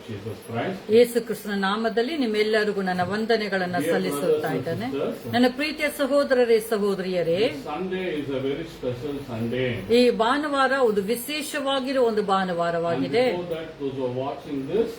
Jesus Christ. ಯೇಸು ಕ್ರಿಸ್ತನ ನಾಮದಲ್ಲಿ ನಿಮ್ಮೆಲ್ಲರಿಗೂ ನನ್ನ ವಂದನೆಗಳನ್ನು ಸಲ್ಲಿಸುತ್ತಾ ಇದ್ದೇನೆ. ನನ್ನ ಪ್ರೀತಿಯ ಸಹೋದರರೇ ಸಹೋದರಿಯರೇ, Sunday is a very special Sunday. ಈ ಭಾನುವಾರ ಒಂದು ವಿಶೇಷವಾಗಿರುವ ಒಂದು ಭಾನುವಾರವಾಗಿದೆ. And before that, those who are watching this,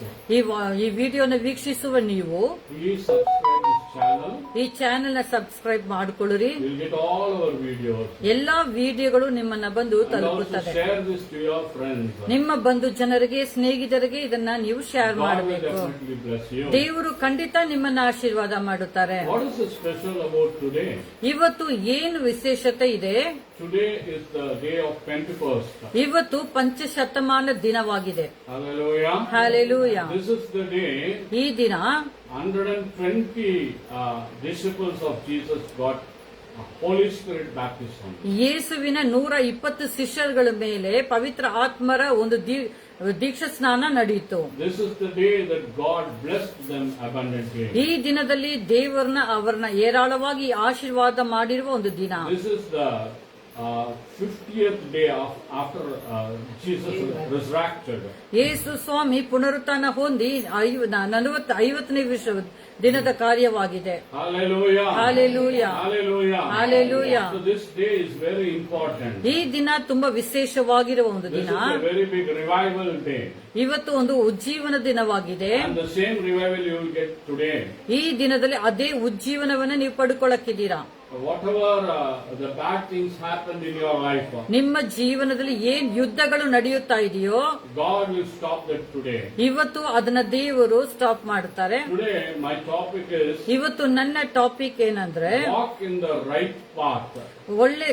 ಈ ವಿಡಿಯೋನ ವೀಕ್ಷಿಸುವ ನೀವು please subscribe this channel. ಈ ಚಾನೆಲ್ ನ subscribe ಮಾಡಿಕೊಳ್ಳಿರಿ. You'll get all our videos. ಎಲ್ಲಾ ವಿಡಿಯೋಗಳು ನಿಮ್ಮನ್ನ ಬಂದು And also ತಲುಪುತ್ತದೆ. share this to your friends. ನಿಮ್ಮ ಬಂಧು ಜನರಿಗೆ, ಸ್ನೇಹಿತರಿಗೆ ಇದನ್ನ ನೀವು ಶೇರ್ God will ಮಾಡಬೇಕು. definitely bless you. ದೇವರು ಖಂಡಿತ ನಿಮ್ಮನ್ನ ಆಶೀರ್ವಾದ ಮಾಡುತ್ತಾರೆ. What is so special about today? ಇವತ್ತು ಏನು ವಿಶೇಷತೆ ಇದೆ? Today is the day of Pentecost. ಇವತ್ತು ಪಂಚಶತಮಾನ ದಿನವಾಗಿದೆ. Hallelujah. Hallelujah. This is the day ಈ ದಿನ 120 disciples of Jesus got Holy Spirit baptism. ಯೇಸುವಿನ 120 ಶಿಷ್ಯರುಗಳ ಮೇಲೆ ಪವಿತ್ರ ಆತ್ಮರ ಒಂದು ದೀಕ್ಷಾ ಸ್ನಾನ ನಡೆಯಿತು. This is the day that God blessed them abundantly. ಈ ದಿನದಲ್ಲಿ ಅವರನ್ನ ಏರಾಳವಾಗಿ ಆಶೀರ್ವಾದ ಮಾಡಿರುವ ಒಂದು ದಿನ. This is the 50th day after Jesus resurrected. ಯೇಸು ಸ್ವಾಮಿ ಪುನರುತ್ಥಾನ ಹೊಂದಿ 50ನೇ ದಿನದ ಕಾರ್ಯವಾಗಿದೆ. Hallelujah. Hallelujah. Hallelujah. Hallelujah. So this day is very important. ಈ ದಿನ ತುಂಬಾ ವಿಶೇಷವಾಗಿರುವ ಒಂದು This ದಿನ. is a very big revival day. ಇವತ್ತು ಒಂದು ಉಜ್ಜೀವನ ದಿನವಾಗಿದೆ. And the same revival you will get today. ಈ ದಿನದಲ್ಲಿ ಅದೇ ಉಜ್ಜೀವನವನ್ನ ನೀವು ಪಡ್ಕೊಳ್ಳಕ್ಕಿದ್ದೀರಾ. Whatever the bad things happened in your life, ನಿಮ್ಮ ಜೀವನದಲ್ಲಿ ಏನ್ ಯುದ್ಧಗಳು ನಡೆಯುತ್ತಾ ಇದೆಯೋ God will stop that today. ಇವತ್ತು ಅದನ್ನ ದೇವರು ಸ್ಟಾಪ್ ಮಾಡುತ್ತಾರೆ. Today my topic is ಇವತ್ತು ನನ್ನ ಟಾಪಿಕ್ ಏನಂದ್ರೆ, walk in the right path. ಒಳ್ಳೆ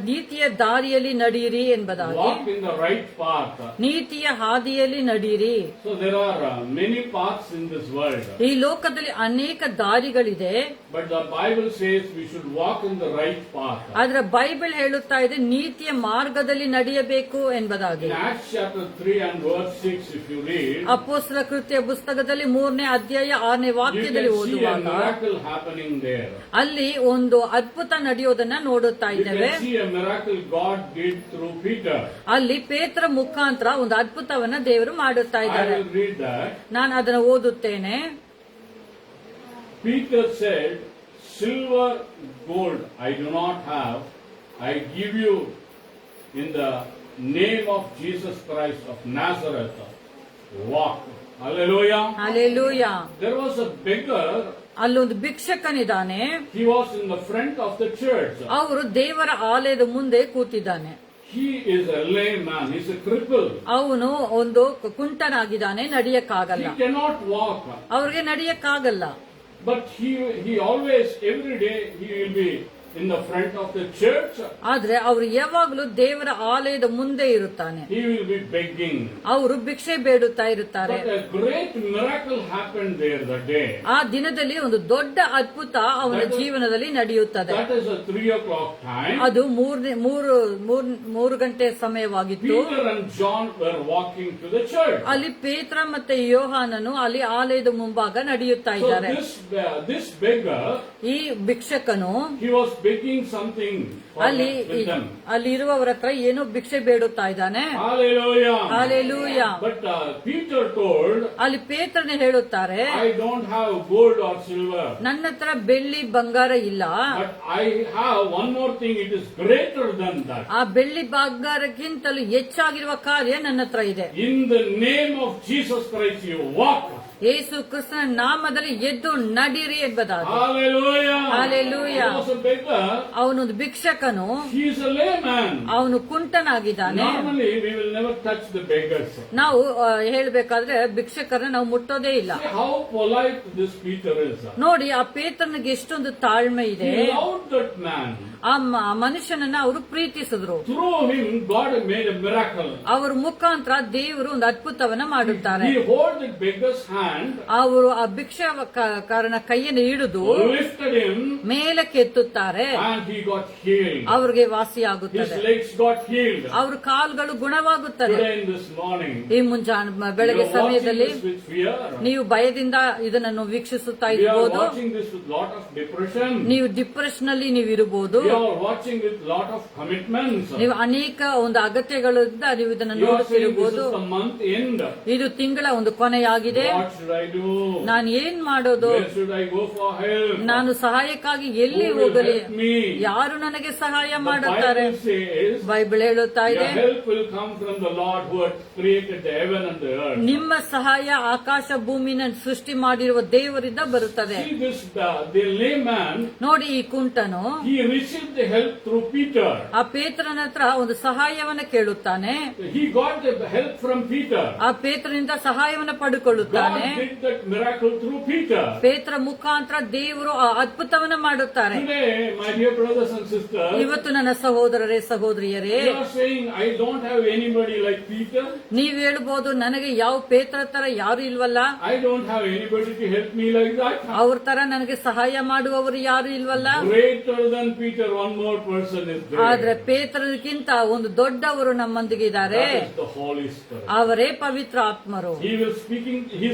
ನೀತಿಯ ದಾರಿಯಲ್ಲಿ ನಡೆಯಿರಿ ಎಂಬುದಾಗಿ. Walk in the right path. ನೀತಿಯ ಹಾದಿಯಲ್ಲಿ ನಡೆಯಿರಿ. So there are many paths in this world. ಈ ಲೋಕದಲ್ಲಿ ಅನೇಕ ದಾರಿಗಳಿದೆ. But the Bible says we should walk in the right path. ಆದ್ರೆ ಬೈಬಲ್ ಹೇಳುತ್ತಾ ಇದೆ ನೀತಿಯ ಮಾರ್ಗದಲ್ಲಿ ನಡೆಯಬೇಕು ಎಂಬುದಾಗಿ. In Acts chapter 3 and verse 6, if you read, ಅಪೊಸ್ತಲ ಕೃತ್ಯ ಪುಸ್ತಕದಲ್ಲಿ 3ನೇ ಅಧ್ಯಾಯ 6ನೇ you ವಾಕ್ಯದಲ್ಲಿ can see a ಓದುವಾಗ miracle happening there. ಅಲ್ಲಿ ಒಂದು ಅದ್ಭುತ ನಡೆಯೋದನ್ನ ನೋಡುತ್ತಾ You ಇದ್ದೇವೆ. can see a miracle God did through Peter. ಅಲ್ಲಿ ಪೇತ್ರ ಮುಖಾಂತರ ಒಂದು ಅದ್ಭುತವನ್ನ ದೇವರು ಮಾಡುತ್ತಾ I ಇದ್ದಾರೆ. will read that. ನಾನು ಅದನ್ನು ಓದುತ್ತೇನೆ. Peter said, silver, gold I do not have. I give you in the name of Jesus Christ of Nazareth. Walk. Hallelujah. Hallelujah. There was a beggar. ಅಲ್ಲೊಂದು ಭಿಕ್ಷಕನಿದ್ದಾನೆ. He was in the front of the church. ಅವರು ದೇವರ ಆಲಯದ ಮುಂದೆ ಕೂತಿದ್ದಾನೆ. He is a lame man. He's a cripple. ಅವನು ಒಂದು ಕುಂಟನಾಗಿದ್ದಾನೆ, ನಡೆಯಕ್ಕಾಗಲ್ಲ. He cannot walk. ಅವ್ರಿಗೆ ನಡೆಯಕ್ಕಾಗಲ್ಲ. But he always, every day, he will be in the front of the church. ಆದ್ರೆ ಅವರು ಯಾವಾಗಲೂ ದೇವರ ಆಲಯದ ಮುಂದೆ ಇರುತ್ತಾನೆ. He will be begging. ಅವರು ಭಿಕ್ಷೆ ಬೇಡುತ್ತಾ ಇರುತ್ತಾರೆ. But a great miracle happened there that day. ಆ ದಿನದಲ್ಲಿ ಒಂದು ದೊಡ್ಡ ಅದ್ಭುತ ಅವನ ಜೀವನದಲ್ಲಿ ನಡೆಯುತ್ತದೆ. That is a 3 o'clock time. ಅದು 3 ಗಂಟೆ ಸಮಯವಾಗಿತ್ತು. Peter and John were walking to the church. ಅಲ್ಲಿ ಪೇತ್ರ ಮತ್ತೆ ಯೋಹಾನನು ಅಲ್ಲಿ ಆಲಯದ ಮುಂಭಾಗ ನಡೆಯುತ್ತಾ So ಇದ್ದಾರೆ. this beggar, ಈ ಭಿಕ್ಷಕನು he was begging something with them. ಅಲ್ಲಿ ಇರುವವರ ಹತ್ರ ಏನೋ ಭಿಕ್ಷೆ ಬೇಡುತ್ತಾ ಇದ್ದಾನೆ. Hallelujah. Hallelujah. But Peter told, ಅಲ್ಲಿ ಪೇತ್ರನೇ ಹೇಳುತ್ತಾರೆ, I don't have gold or silver. ನನ್ನ ಹತ್ರ ಬೆಳ್ಳಿ ಬಂಗಾರ ಇಲ್ಲ. But I have one more thing, it is greater than that. ಆ ಬೆಳ್ಳಿ ಬಂಗಾರಕ್ಕಿಂತಲೂ ಹೆಚ್ಚಾಗಿರುವ ಕಾರ್ಯ ನನ್ನ ಹತ್ರ ಇದೆ. In the name of Jesus Christ you walk. ಯೇಸು ಕ್ರಿಸ್ತನ ನಾಮದಲ್ಲಿ ಎದ್ದು ನಡೀರಿ ಎಂಬುದಾಗಿ. Hallelujah. Hallelujah. He was a beggar. ಅವನೊಂದು ಭಿಕ್ಷಕನು. He is a layman. ಅವನು ಕುಂಟನಾಗಿದ್ದಾನೆ. Normally we will never touch the beggars. ನಾವು ಹೇಳಬೇಕಾದ್ರೆ ಭಿಕ್ಷಕರನ್ನ ನಾವು ಮುಟ್ಟೋದೇ ಇಲ್ಲ. See how polite this Peter is. ನೋಡಿ ಆ ಪೇತ್ರನಿಗೆ ಎಷ್ಟೊಂದು ತಾಳ್ಮೆ ಇದೆ. He loved that man. ಆ ಮನುಷ್ಯನನ್ನ ಅವರು ಪ್ರೀತಿಸಿದ್ರು. Through him God made a miracle. ಅವರ ಮುಖಾಂತರ ದೇವರು ಒಂದು ಅದ್ಭುತವನ್ನ ಮಾಡುತ್ತಾರೆ. He hold the beggar's hand. ಅವರು ಆ ಭಿಕ್ಷಾಕಾರನ ಕೈಯನ್ನು ಹಿಡಿದು Lifted him. ಮೇಲಕ್ಕೆ ಎತ್ತುತ್ತಾರೆ. ಮಾಡಿದರೆ and he got healed. ಅವ್ರಿಗೆ His ವಾಸಿಯಾಗುತ್ತದೆ, legs got healed. ಅವ್ರ ಕಾಲುಗಳು ಗುಣವಾಗುತ್ತದೆ. Today in this morning, ಈ ಮುಂಜಾನೆ you ಬೆಳಗ್ಗೆ are watching ಸಮಯದಲ್ಲಿ this with fear. ನೀವು ಭಯದಿಂದ ಇದನ್ನು ವೀಕ್ಷಿಸುತ್ತಾ We are ಇರಬಹುದು. watching this with lot of depression. ನೀವು ಡಿಪ್ರೆಷನ್ ಅಲ್ಲಿ ನೀವು ಇರಬಹುದು. We are watching with lot of commitments. ನೀವು ಅನೇಕ ಒಂದು ಅಗತ್ಯಗಳಿಂದ ನೀವು ಇದನ್ನು You are saying this ನೋಡುತ್ತಿರಬಹುದು. is the month end. ಇದು ತಿಂಗಳ ಒಂದು ಕೊನೆಯಾಗಿದೆ. What should I do? ನಾನು ಏನ್ ಮಾಡೋದು? Where should I go for help? ನಾನು ಸಹಾಯಕ್ಕಾಗಿ ಎಲ್ಲಿ Who will ಹೋಗಲಿ? help me? ಯಾರು ನನಗೆ ಸಹಾಯ The ಮಾಡುತ್ತಾರೆ? Bible says, ಬೈಬಲ್ ಹೇಳುತ್ತಾ your ಇದೆ, help will come from the Lord who had created the heaven and the earth. ನಿಮ್ಮ ಸಹಾಯ ಆಕಾಶ ಭೂಮಿನ ಸೃಷ್ಟಿ ಮಾಡಿರುವ ದೇವರಿಂದ ಬರುತ್ತದೆ. See this, the layman, ನೋಡಿ, ಈ ಕುಂಟನು he received the help through Peter. ಆ ಪೇತ್ರನ ಹತ್ರ ಒಂದು ಸಹಾಯವನ್ನ ಕೇಳುತ್ತಾನೆ. He got the help from Peter. ಆ ಪೇತ್ರನಿಂದ ಸಹಾಯವನ್ನು God ಪಡೆದುಕೊಳ್ಳುತ್ತಾನೆ. did that miracle through Peter. ಪೇತ್ರ ಮುಖಾಂತರ ದೇವರು ಆ ಅದ್ಭುತವನ್ನ ಮಾಡುತ್ತಾರೆ. Today, my dear brothers and sisters, ಇವತ್ತು ನನ್ನ ಸಹೋದರರೇ ಸಹೋದರಿಯರೇ, you are saying, I don't have anybody like Peter. ನೀವ್ ಹೇಳ್ಬೋದು, ನನಗೆ ಯಾವ ಪೇತ್ರ ತರ ಯಾರು ಇಲ್ವಲ್ಲ, I don't have anybody to help me like that. ಅವ್ರ ತರ ನನಗೆ ಸಹಾಯ ಮಾಡುವವರು ಯಾರು ಇಲ್ವಲ್ಲ. Greater than Peter, one more person is ಆದ್ರೆ there. ಪೇತ್ರನಿಗಿಂತ ಒಂದು ದೊಡ್ಡವರು ನಮ್ಮೊಂದಿಗೆ ಇದ್ದಾರೆ. That is the Holy Spirit. ಅವರೇ ಪವಿತ್ರ ಆತ್ಮರು. He is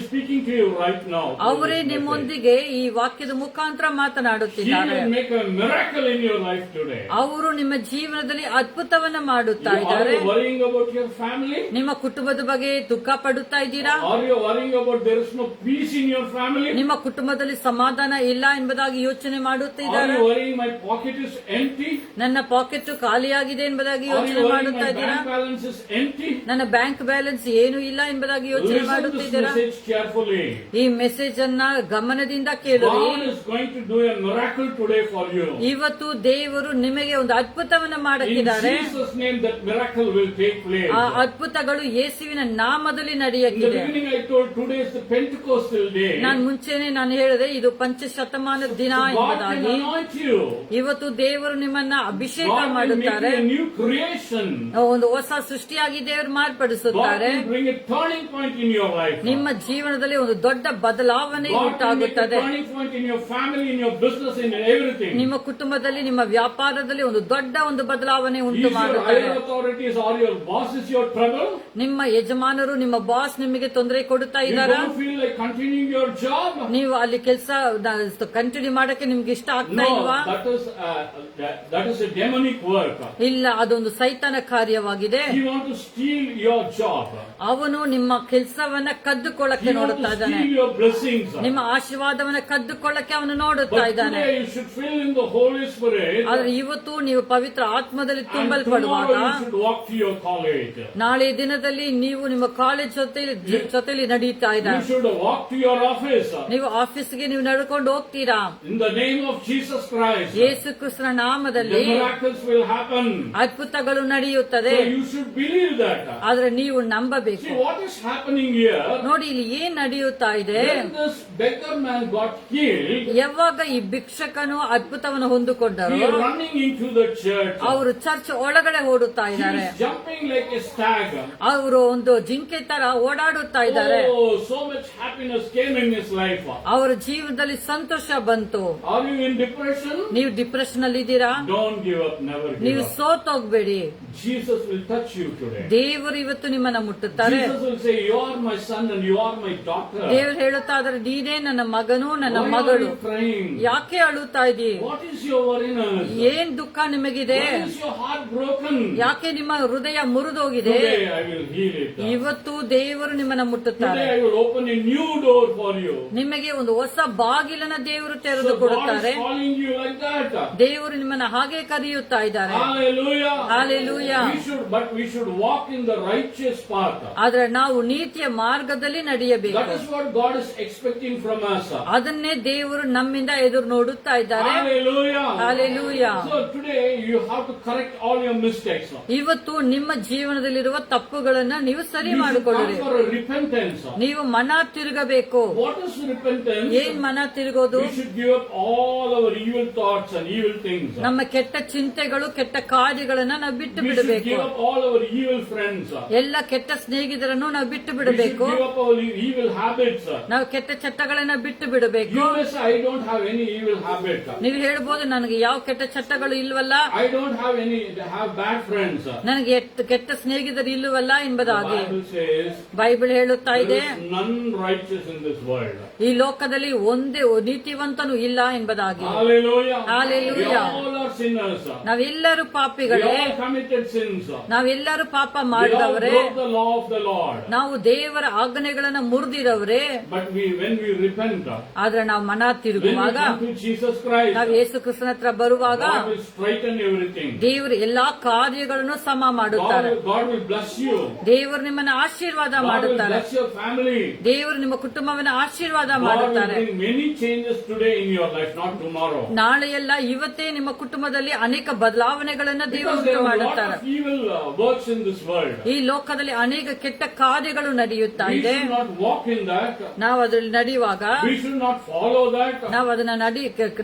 speaking to you right now. ಅವರೇ ನಿಮ್ಮೊಂದಿಗೆ ಈ ವಾಕ್ಯದ ಮುಖಾಂತರ He ಮಾತನಾಡುತ್ತಿದ್ದಾರೆ. will make a miracle in your life today. ಅವರು ನಿಮ್ಮ ಜೀವನದಲ್ಲಿ ಅದ್ಭುತವನ್ನ ಮಾಡುತ್ತಾ Are ಇದ್ದಾರೆ. you worrying about your family? ನಿಮ್ಮ ಕುಟುಂಬದ ಬಗ್ಗೆ ದುಃಖ ಪಡುತ್ತಾ ಇದ್ದೀರಾ? Are you worrying about there is no peace in your family? ನಿಮ್ಮ ಕುಟುಂಬದಲ್ಲಿ ಸಮಾಧಾನ ಇಲ್ಲ ಎಂಬುದಾಗಿ ಯೋಚನೆ Are ಮಾಡುತ್ತಿದ್ದಾರೆ? you worrying my pocket is empty? ನನ್ನ ಪಾಕೆಟ್ ಖಾಲಿಯಾಗಿದೆ ಎಂಬುದಾಗಿ Are you ಯೋಚನೆ worrying ಮಾಡುತ್ತಾ my ಇದ್ದೀರಾ? bank balance is empty? ನನ್ನ ಬ್ಯಾಂಕ್ ಬ್ಯಾಲೆನ್ಸ್ ಏನು ಇಲ್ಲ ಎಂಬುದಾಗಿ ಯೋಚನೆ Listen to this ಮಾಡುತ್ತಿದ್ದೀರಾ? message carefully. ಈ ಮೆಸೇಜ್ ಅನ್ನ ಗಮನದಿಂದ ಕೇಳಿರಿ. God is going to do a miracle today for you. ಇವತ್ತು ದೇವರು ನಿಮಗೆ ಒಂದು ಅದ್ಭುತವನ್ನ In ಮಾಡಕ್ಕಿದ್ದಾರೆ. Jesus' name, that miracle will take place. ಆ ಅದ್ಭುತಗಳು ಯೇಸುವಿನ ನಾಮದಲ್ಲಿ In the ನಡೆಯಕ್ಕಿದೆ. beginning, I told today is the Pentecostal day. ನಾನು ಹೇಳಿದೆ, ಇದು ಪಂಚಶತಮಾನದ ದಿನ God can ಎಂಬುದಾಗಿ. anoint you. ಇವತ್ತು ದೇವರು ನಿಮ್ಮನ್ನ ಅಭಿಷೇಕ God will make ಮಾಡುತ್ತಾರೆ. you a new creation. ಒಂದು ಹೊಸ ಸೃಷ್ಟಿಯಾಗಿ ದೇವರು God ಮಾರ್ಪಡಿಸುತ್ತಾರೆ. will bring a turning point in your life. ನಿಮ್ಮ ಜೀವನದಲ್ಲಿ ಒಂದು ದೊಡ್ಡ ಬದಲಾವಣೆ God will make a ಉಂಟಾಗುತ್ತದೆ. turning point in your family, in your business, in everything. ನಿಮ್ಮ ಕುಟುಂಬದಲ್ಲಿ, ನಿಮ್ಮ ವ್ಯಾಪಾರದಲ್ಲಿ ಒಂದು ದೊಡ್ಡ ಒಂದು ಬದಲಾವಣೆ Is ಉಂಟು your ಮಾಡುತ್ತಾರೆ. higher authorities or your boss is your trouble? ನಿಮ್ಮ ಯಜಮಾನರು, ನಿಮ್ಮ ಬಾಸ್ ನಿಮಗೆ ತೊಂದರೆ ಕೊಡುತ್ತಾ You ಇದ್ದಾರಾ? don't feel like continuing your job? ನೀವು ಅಲ್ಲಿ ಕೆಲಸ ಕಂಟಿನ್ಯೂ ಮಾಡಕ್ಕೆ ನಿಮ್ಗೆ ಇಷ್ಟ ಆಗ್ತಾ No, ಇಲ್ವಾ? that is a demonic work. ಇಲ್ಲ, ಅದೊಂದು ಸೈತಾನ ಕಾರ್ಯವಾಗಿದೆ. He wants to steal your job. ಅವನು ನಿಮ್ಮ ಕೆಲಸವನ್ನ ಕದ್ದುಕೊಳ್ಳಕ್ಕೆ He wants ನೋಡುತ್ತಾ to ಇದ್ದಾನೆ. steal your blessings. ನಿಮ್ಮ ಆಶೀರ್ವಾದವನ್ನ ಕದ್ದುಕೊಳ್ಳಕ್ಕೆ ಅವನು ನೋಡುತ್ತಾ But ಇದ್ದಾನೆ. today you should fill in the Holy Spirit. ಆದ್ರೆ ಇವತ್ತು ನೀವು ಪವಿತ್ರ ಆತ್ಮದಲ್ಲಿ And ತುಂಬಲ್ಪಡುವಾಗ, tomorrow you should walk to your college. ನಾಳೆ ದಿನದಲ್ಲಿ ನೀವು ನಿಮ್ಮ ಕಾಲೇಜ್ ಜೊತೆಲಿ ನಡೀತಾ You ಇದ್ದಾರೆ. should walk to your office. ನೀವು ಆಫೀಸ್ಗೆ ನೀವು ನಡ್ಕೊಂಡು ಹೋಗ್ತೀರಾ. In the name of Jesus Christ, ಯೇಸು ಕ್ರಿಸ್ತನ the ನಾಮದಲ್ಲಿ miracles will happen. ಅದ್ಭುತಗಳು ನಡೆಯುತ್ತದೆ. So you should believe that. ಆದ್ರೆ ನೀವು ನಂಬಬೇಕು. See what is happening here. ನೋಡಿ, ಇಲ್ಲಿ ಏನ್ ನಡೆಯುತ್ತಾ ಇದೆ? When this beggar man got healed, ಯಾವಾಗ ಈ ಭಿಕ್ಷಕನು ಅದ್ಭುತವನ್ನು ಹೊಂದಿಕೊಂಡರು, he is running into the church. ಅವರು ಚರ್ಚ್ ಒಳಗಡೆ ಓಡುತ್ತಾ He ಇದ್ದಾರೆ. is jumping like a stag. ಅವರು ಒಂದು ಜಿಂಕೆ ತರ ಓಡಾಡುತ್ತಾ ಇದ್ದಾರೆ. Oh, so much happiness came in his life. ಅವರ ಜೀವನದಲ್ಲಿ ಸಂತೋಷ ಬಂತು. Are you in depression? ನೀವು ಡಿಪ್ರೆಷನ್ ಅಲ್ಲಿ ಇದ್ದೀರಾ? Don't give up, never give ನೀವು up. ಸೋತೋಗ್ಬೇಡಿ. Jesus will touch you today. ದೇವರು ಇವತ್ತು ನಿಮ್ಮನ್ನ ಮುಟ್ಟುತ್ತಾರೆ. Jesus will say, you are my son and you are my daughter. ದೇವರು ಹೇಳುತ್ತಾ ಇದ್ದಾರೆ, ನೀನೇ ನನ್ನ ಮಗನು, ನನ್ನ Why are ಮಗಳು. you crying? ಯಾಕೆ ಅಳುತ್ತಾ ಇದ್ದೀ? What is your worriness? ಏನ್ ದುಃಖ ನಿಮಗಿದೆ? Why is your heart broken? ಯಾಕೆ ನಿಮ್ಮ ಹೃದಯ ಮುರಿದೋಗಿದೆ? Today I will heal it. ಇವತ್ತು ದೇವರು ನಿಮ್ಮನ್ನ ಮುಟ್ಟುತ್ತಾರೆ. Today I will open a new door for you. ನಿಮಗೆ ಒಂದು ಹೊಸ ಬಾಗಿಲನ್ನ ದೇವರು ತೆರೆದು So God ಕೊಡುತ್ತಾರೆ. is calling you like that. ದೇವರು ನಿಮ್ಮನ್ನ ಹಾಗೆ ಕರೆಯುತ್ತಾ ಇದ್ದಾರೆ. Hallelujah. Hallelujah. We should walk in the righteous path. ಆದ್ರೆ ನಾವು ನೀತಿಯ ಮಾರ್ಗದಲ್ಲಿ ನಡೆಯಬೇಕು. That is what God is expecting from us. ಅದನ್ನೇ ದೇವರು ನಮ್ಮಿಂದ ಎದುರು ನೋಡುತ್ತಾ ಇದ್ದಾರೆ. Hallelujah. Hallelujah. So today you have to correct all your mistakes. ಇವತ್ತು ನಿಮ್ಮ ಜೀವನದಲ್ಲಿರುವ ತಪ್ಪುಗಳನ್ನ ನೀವು ಸರಿ You should ಮಾಡಿಕೊಳ್ಳಿರಿ. come for a repentance. ನೀವು ಮನ ತಿರುಗಬೇಕು. What is repentance? ಏನ್ ಮನ ತಿರುಗೋದು? We should give up all our evil thoughts and evil things. ನಮ್ಮ ಕೆಟ್ಟ ಚಿಂತೆಗಳು, ಕೆಟ್ಟ ಕಾರ್ಯಗಳನ್ನ ನಾವು ಬಿಟ್ಟು We should ಬಿಡಬೇಕು. give up all our evil friends. ಎಲ್ಲ ಕೆಟ್ಟ ಸ್ನೇಹಿತರನ್ನು ನಾವು ಬಿಟ್ಟು We should ಬಿಡಬೇಕು. give up our evil habits. ನಾವು ಕೆಟ್ಟ ಚಟ್ಟಗಳನ್ನ ಬಿಟ್ಟು ಬಿಡಬೇಕು. You may say, I don't have any evil habit. ನೀವು ಹೇಳ್ಬೋದು, ಹೌದು, ನನಗೆ ಯಾವ ಕೆಟ್ಟ ಚಟ್ಟಗಳು ಇಲ್ವಲ್ಲ, I don't have bad friends. ನನಗೆ ಕೆಟ್ಟ ಸ್ನೇಹಿತರು ಇಲ್ಲವಲ್ಲ The ಎಂಬುದಾಗಿ Bible says ಬೈಬಲ್ ಹೇಳುತ್ತಾ there ಇದೆ. is none righteous in this world. ಈ ಲೋಕದಲ್ಲಿ ಒಂದೇ ನೀತಿವಂತನು ಇಲ್ಲ ಎಂಬುದಾಗಿ. Hallelujah. Hallelujah. We all are sinners. ನಾವೆಲ್ಲರೂ We ಪಾಪಿಗಳೇ, all committed sins. ನಾವೆಲ್ಲರೂ ಪಾಪ We all ಮಾಡಿದವರೇ, broke the law of the Lord. ನಾವು ದೇವರ ಆಜ್ಞೆಗಳನ್ನ ಮುರಿದಿರವರೇ. But when we repent, ಆದ್ರೆ ನಾವು ಮನ when we ತಿರುಗುವಾಗ, come to Jesus Christ, ನಾವು ಯೇಸು ಕ್ರಿಸ್ತನ ಹತ್ರ ಬರುವಾಗ God will straighten everything. ದೇವರು ಎಲ್ಲಾ ಕಾರ್ಯಗಳನ್ನು ಸಮ ಮಾಡುತ್ತಾರೆ. God will bless you. ದೇವರು ನಿಮ್ಮನ್ನ ಆಶೀರ್ವಾದ God will ಮಾಡುತ್ತಾರೆ. bless your family. ದೇವರು ನಿಮ್ಮ ಕುಟುಂಬವನ್ನ ಆಶೀರ್ವಾದ God will ಮಾಡುತ್ತಾರೆ. bring many changes today in your life, not tomorrow. ನಾಳೆಯಲ್ಲ, ಇವತ್ತೇ ನಿಮ್ಮ ಕುಟುಂಬದಲ್ಲಿ ಅನೇಕ ಬದಲಾವಣೆಗಳನ್ನ ದೇವರು Because there are a lot ಮಾಡುತ್ತಾರೆ. of evil works in this world. ಈ ಲೋಕದಲ್ಲಿ ಅನೇಕ ಕೆಟ್ಟ ಕಾರ್ಯಗಳು ನಡೆಯುತ್ತಾ We ಇದೆ. should not walk in that. ನಾವು ಅದ್ರಲ್ಲಿ ನಡೆಯುವಾಗ We should not follow that. ನಾವು ಅದನ್ನ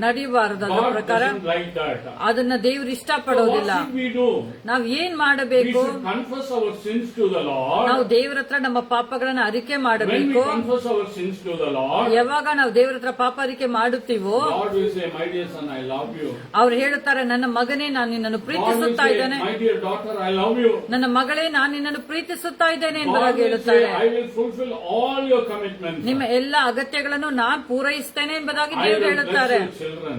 ನಡೆಯಬಾರದು. ಅದರ God ಪ್ರಕಾರ doesn't like that. ಅದನ್ನ ದೇವರು So what ಇಷ್ಟಪಡೋದಿಲ್ಲ. should we do? ನಾವ್ ಏನ್ We ಮಾಡಬೇಕು? should confess our sins to the Lord. ನಾವು ದೇವರ ಹತ್ರ ನಮ್ಮ ಪಾಪಗಳನ್ನ ಅರಿಕೆ When we ಮಾಡಬೇಕು. confess our sins to the Lord, ಯಾವಾಗ ನಾವು ದೇವರ ಹತ್ರ ಪಾಪ ಅರಿಕೆ ಮಾಡುತ್ತೀವೋ, God will say, "My dear son, I love you." ಅವ್ರು ಹೇಳುತ್ತಾರೆ, ನನ್ನ ಮಗನೇ ನಾನು ನಿನ್ನನ್ನು God will ಪ್ರೀತಿಸುತ್ತಾ say, ಇದ್ದೇನೆ, "My dear daughter, I love you." ನನ್ನ ಮಗಳೇ ನಾನು ನಿನ್ನನ್ನು ಪ್ರೀತಿಸುತ್ತಾ ಇದ್ದೇನೆ God ಎಂಬುದಾಗಿ will say, ಹೇಳುತ್ತಾರೆ. "I will fulfill all your commitments. ನಿಮ್ಮ ಎಲ್ಲ ಅಗತ್ಯಗಳನ್ನು ನಾನು ಪೂರೈಸ್ತೇನೆ ಎಂಬುದಾಗಿ I ದೇವರು will ಹೇಳುತ್ತಾರೆ. bless your children.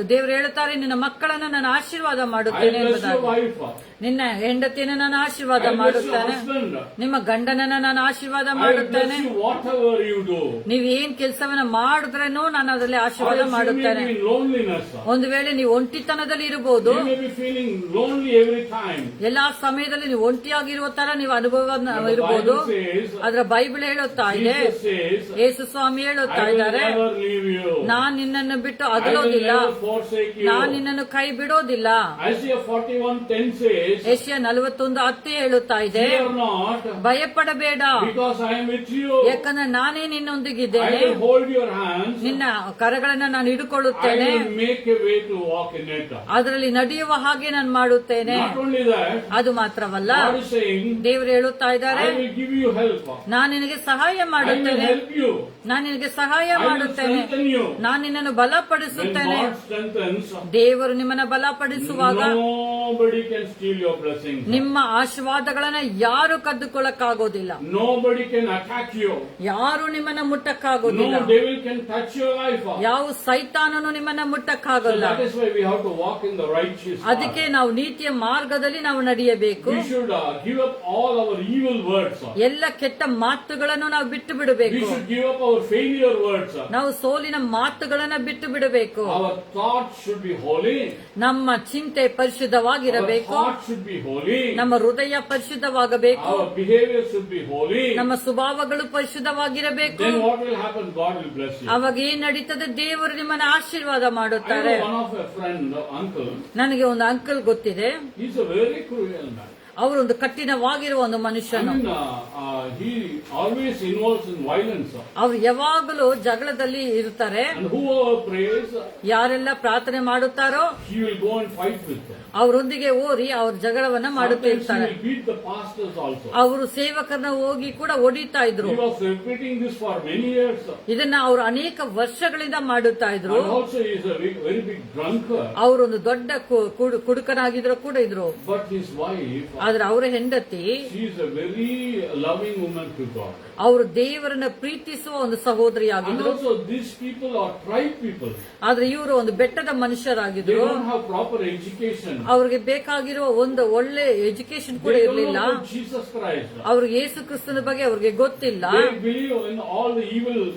ದೇವರು ಹೇಳುತ್ತಾರೆ, ನಿನ್ನ ಮಕ್ಕಳನ್ನು ನಾನು ಆಶೀರ್ವಾದ I ಮಾಡುತ್ತೇನೆ will bless your ಎಂಬುದಾಗಿ. wife. ನಿನ್ನ ಹೆಂಡತಿಯನ್ನು ನಾನು ಆಶೀರ್ವಾದ I will bless your ಮಾಡುತ್ತೇನೆ, husband. ನಿಮ್ಮ ಗಂಡನನ್ನ ನಾನು ಆಶೀರ್ವಾದ I will ಮಾಡುತ್ತೇನೆ. bless you whatever you do. ನೀವು ಏನ್ ಕೆಲಸವನ್ನ ಮಾಡಿದ್ರೇನೋ ನಾನು ಅದರಲ್ಲಿ Or ಆಶೀರ್ವಾದ else you may ಮಾಡುತ್ತೇನೆ. be in loneliness. ಒಂದು ವೇಳೆ ನೀವು ಒಂಟಿತನದಲ್ಲಿ ಇರಬಹುದು, You may be feeling lonely every time. ಎಲ್ಲಾ ಸಮಯದಲ್ಲಿ ನೀವು ಒಂಟಿಯಾಗಿರುವ ತರ ನೀವು ಅನುಭವ But the ಇರಬಹುದು. Bible says, ಅದರ ಬೈಬಲ್ ಹೇಳುತ್ತಾ ಇದೆ, Jesus says, ಯೇಸು ಸ್ವಾಮಿ ಹೇಳುತ್ತಾ I will ಇದ್ದಾರೆ, never leave you. ನಾನ್ ನಿನ್ನನ್ನು ಬಿಟ್ಟು I will ಅಗಲೋದಿಲ್ಲ, never forsake you. ನಾನ್ ನಿನ್ನನ್ನು ಕೈ ಬಿಡೋದಿಲ್ಲ. Isaiah 41:10 says, ಏಷ್ಯಾ 41:10 ಹೇಳುತ್ತಾ ಇದೆ, "Fear not, ಭಯಪಡಬೇಡ, because I am with you. ಯಾಕಂದ್ರೆ ನಾನೇ I ನಿನ್ನೊಂದಿಗಿದ್ದೇನೆ, will hold your hands. ನಿನ್ನ ಕರಗಳನ್ನ ನಾನು I ಹಿಡ್ಕೊಳ್ಳುತ್ತೇನೆ, will make a way to walk in it." ಅದರಲ್ಲಿ ನಡೆಯುವ ಹಾಗೆ ನಾನು ಮಾಡುತ್ತೇನೆ. Not only that, ಅದು ಮಾತ್ರವಲ್ಲ, God is saying, ದೇವರು ಹೇಳುತ್ತಾ ಇದ್ದಾರೆ, I will give you help. ನಾನು ನಿನಗೆ ಸಹಾಯ I will ಮಾಡುತ್ತೇನೆ, help you. ನಾನು ನಿನಗೆ ಸಹಾಯ I will ಮಾಡುತ್ತೇನೆ, strengthen you. ನಾನು ನಿನ್ನನ್ನು When ಬಲಪಡಿಸುತ್ತೇನೆ. God strengthens, ದೇವರು ನಿಮ್ಮನ್ನ ಬಲಪಡಿಸುವಾಗ nobody can steal your blessings. ನಿಮ್ಮ ಆಶೀರ್ವಾದಗಳನ್ನ ಯಾರು ಕದ್ದುಕೊಳ್ಳಕ್ಕಾಗೋದಿಲ್ಲ, Nobody can attack you. ಯಾರು ನಿಮ್ಮನ್ನ ಮುಟ್ಟಕ್ಕಾಗೋದಿಲ್ಲ, No devil can touch your life. ಯಾವ ಸೈತಾನನು ನಿಮ್ಮನ್ನ So ಮುಟ್ಟಕ್ಕಾಗಲ್ಲ. that is why we have to walk in the righteous ಅದಕ್ಕೆ path. ನಾವು ನೀತಿಯ ಮಾರ್ಗದಲ್ಲಿ ನಾವು ನಡೆಯಬೇಕು. We should give up all our evil words. ಎಲ್ಲ ಕೆಟ್ಟ ಮಾತುಗಳನ್ನು ನಾವು ಬಿಟ್ಟು We ಬಿಡಬೇಕು. should give up our failure words. ನಾವು ಸೋಲಿನ ಮಾತುಗಳನ್ನ ಬಿಟ್ಟು ಬಿಡಬೇಕು. Our thoughts should be holy. ನಮ್ಮ ಚಿಂತೆ Our ಪರಿಶುದ್ಧವಾಗಿರಬೇಕು, heart should be holy. ನಮ್ಮ ಹೃದಯ ಪರಿಶುದ್ಧವಾಗಬೇಕು, Our behavior should be holy. ನಮ್ಮ ಸ್ವಭಾವಗಳು ಪರಿಶುದ್ಧವಾಗಿರಬೇಕು. Then what will happen? God will bless you. ಅವಾಗ ಏನ್ ನಡೀತದೆ? ದೇವರು ನಿಮ್ಮನ್ನ ಆಶೀರ್ವಾದ I ಮಾಡುತ್ತಾರೆ. know one of a friend, uncle, ನನಗೆ ಒಂದು ಅಂಕಲ್ ಗೊತ್ತಿದೆ, he's a very cruel man. ಅವರೊಂದು ಕಠಿಣವಾಗಿರುವ ಒಂದು I ಮನುಷ್ಯನು. mean, he always involves in violence. ಅವ್ರು ಯಾವಾಗಲೂ ಜಗಳದಲ್ಲಿ ಇರ್ತಾರೆ. And whoever prays, ಯಾರೆಲ್ಲ ಪ್ರಾರ್ಥನೆ ಮಾಡುತ್ತಾರೋ he will go and fight with them. ಅವರೊಂದಿಗೆ ಓರಿ ಅವ್ರ ಜಗಳವನ್ನ Sometimes he ಮಾಡುತ್ತಿರ್ತಾರೆ. will beat the pastors also. ಅವರು ಸೇವಕರನ್ನ ಹೋಗಿ ಕೂಡ ಹೊಡಿತಾ ಇದ್ರು. He was repeating this for many years. ಇದನ್ನ ಅವರು ಅನೇಕ ವರ್ಷಗಳಿಂದ ಮಾಡುತ್ತಾ ಇದ್ರು. And also he is a very big drunkard. ಅವರೊಂದು ದೊಡ್ಡ ಕುಡುಕನಾಗಿದ್ರು ಕೂಡ ಇದ್ರು. But his wife, ಆದ್ರೆ ಅವರ ಹೆಂಡತಿ, she is a very loving woman to God. ಅವರು ದೇವರನ್ನ ಪ್ರೀತಿಸುವ ಒಂದು And ಸಹೋದರಿಯಾಗಿದ್ರು. also these people are tribe people. ಆದ್ರೆ ಇವರು ಒಂದು ಬೆಟ್ಟದ They ಮನುಷ್ಯರಾಗಿದ್ರು. don't have proper education. ಅವ್ರಿಗೆ ಬೇಕಾಗಿರುವ ಒಂದು ಒಳ್ಳೆ ಎಜುಕೇಶನ್ ಕೂಡ They don't ಇರಲಿಲ್ಲ. know about Jesus Christ. ಅವ್ರಿಗೆ ಯೇಸು ಕ್ರಿಸ್ತನ ಬಗ್ಗೆ ಅವ್ರಿಗೆ ಗೊತ್ತಿಲ್ಲ. They believe in all the